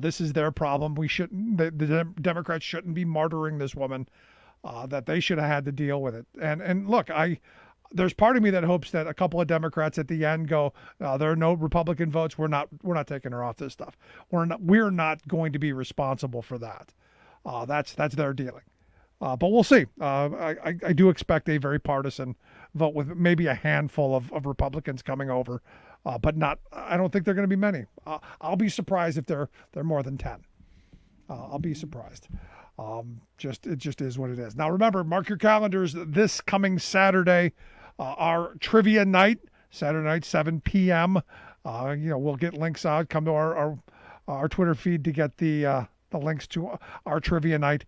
This is their problem. We shouldn't. The Democrats shouldn't be martyring this woman. That they should have had to deal with it. And look, there's part of me that hopes that a couple of Democrats at the end go, there are no Republican votes. We're not taking her off this stuff. We're not going to be responsible for that. That's their dealing. But we'll see. I do expect a very partisan vote with maybe a handful of Republicans coming over. But not. I don't think they're going to be many. I'll be surprised if they're more than 10. I'll be surprised. It just is what it is. Now remember, mark your calendars. This coming Saturday, our trivia night, Saturday night, 7 p.m. We'll get links out. Come to our Twitter feed to get the links to our trivia night.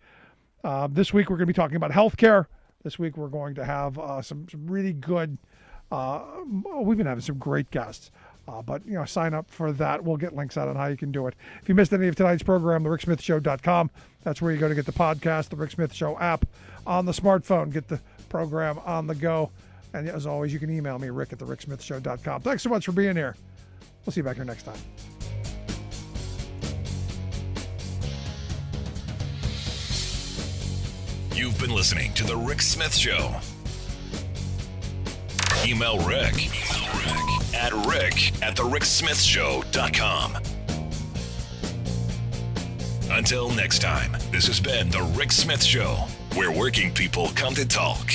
This week we're going to be talking about healthcare. This week we're going to have some really good, we've been having some great guests. But, sign up for that. We'll get links out on how you can do it. If you missed any of tonight's program, thericksmithshow.com. That's where you go to get the podcast, the Rick Smith Show app on the smartphone. Get the program on the go. And as always, you can email me, Rick at thericksmithshow.com. Thanks so much for being here. We'll see you back here next time. You've been listening to The Rick Smith Show. Email Rick at rick@thericksmithshow.com. Until next time, this has been The Rick Smith Show, where working people come to talk.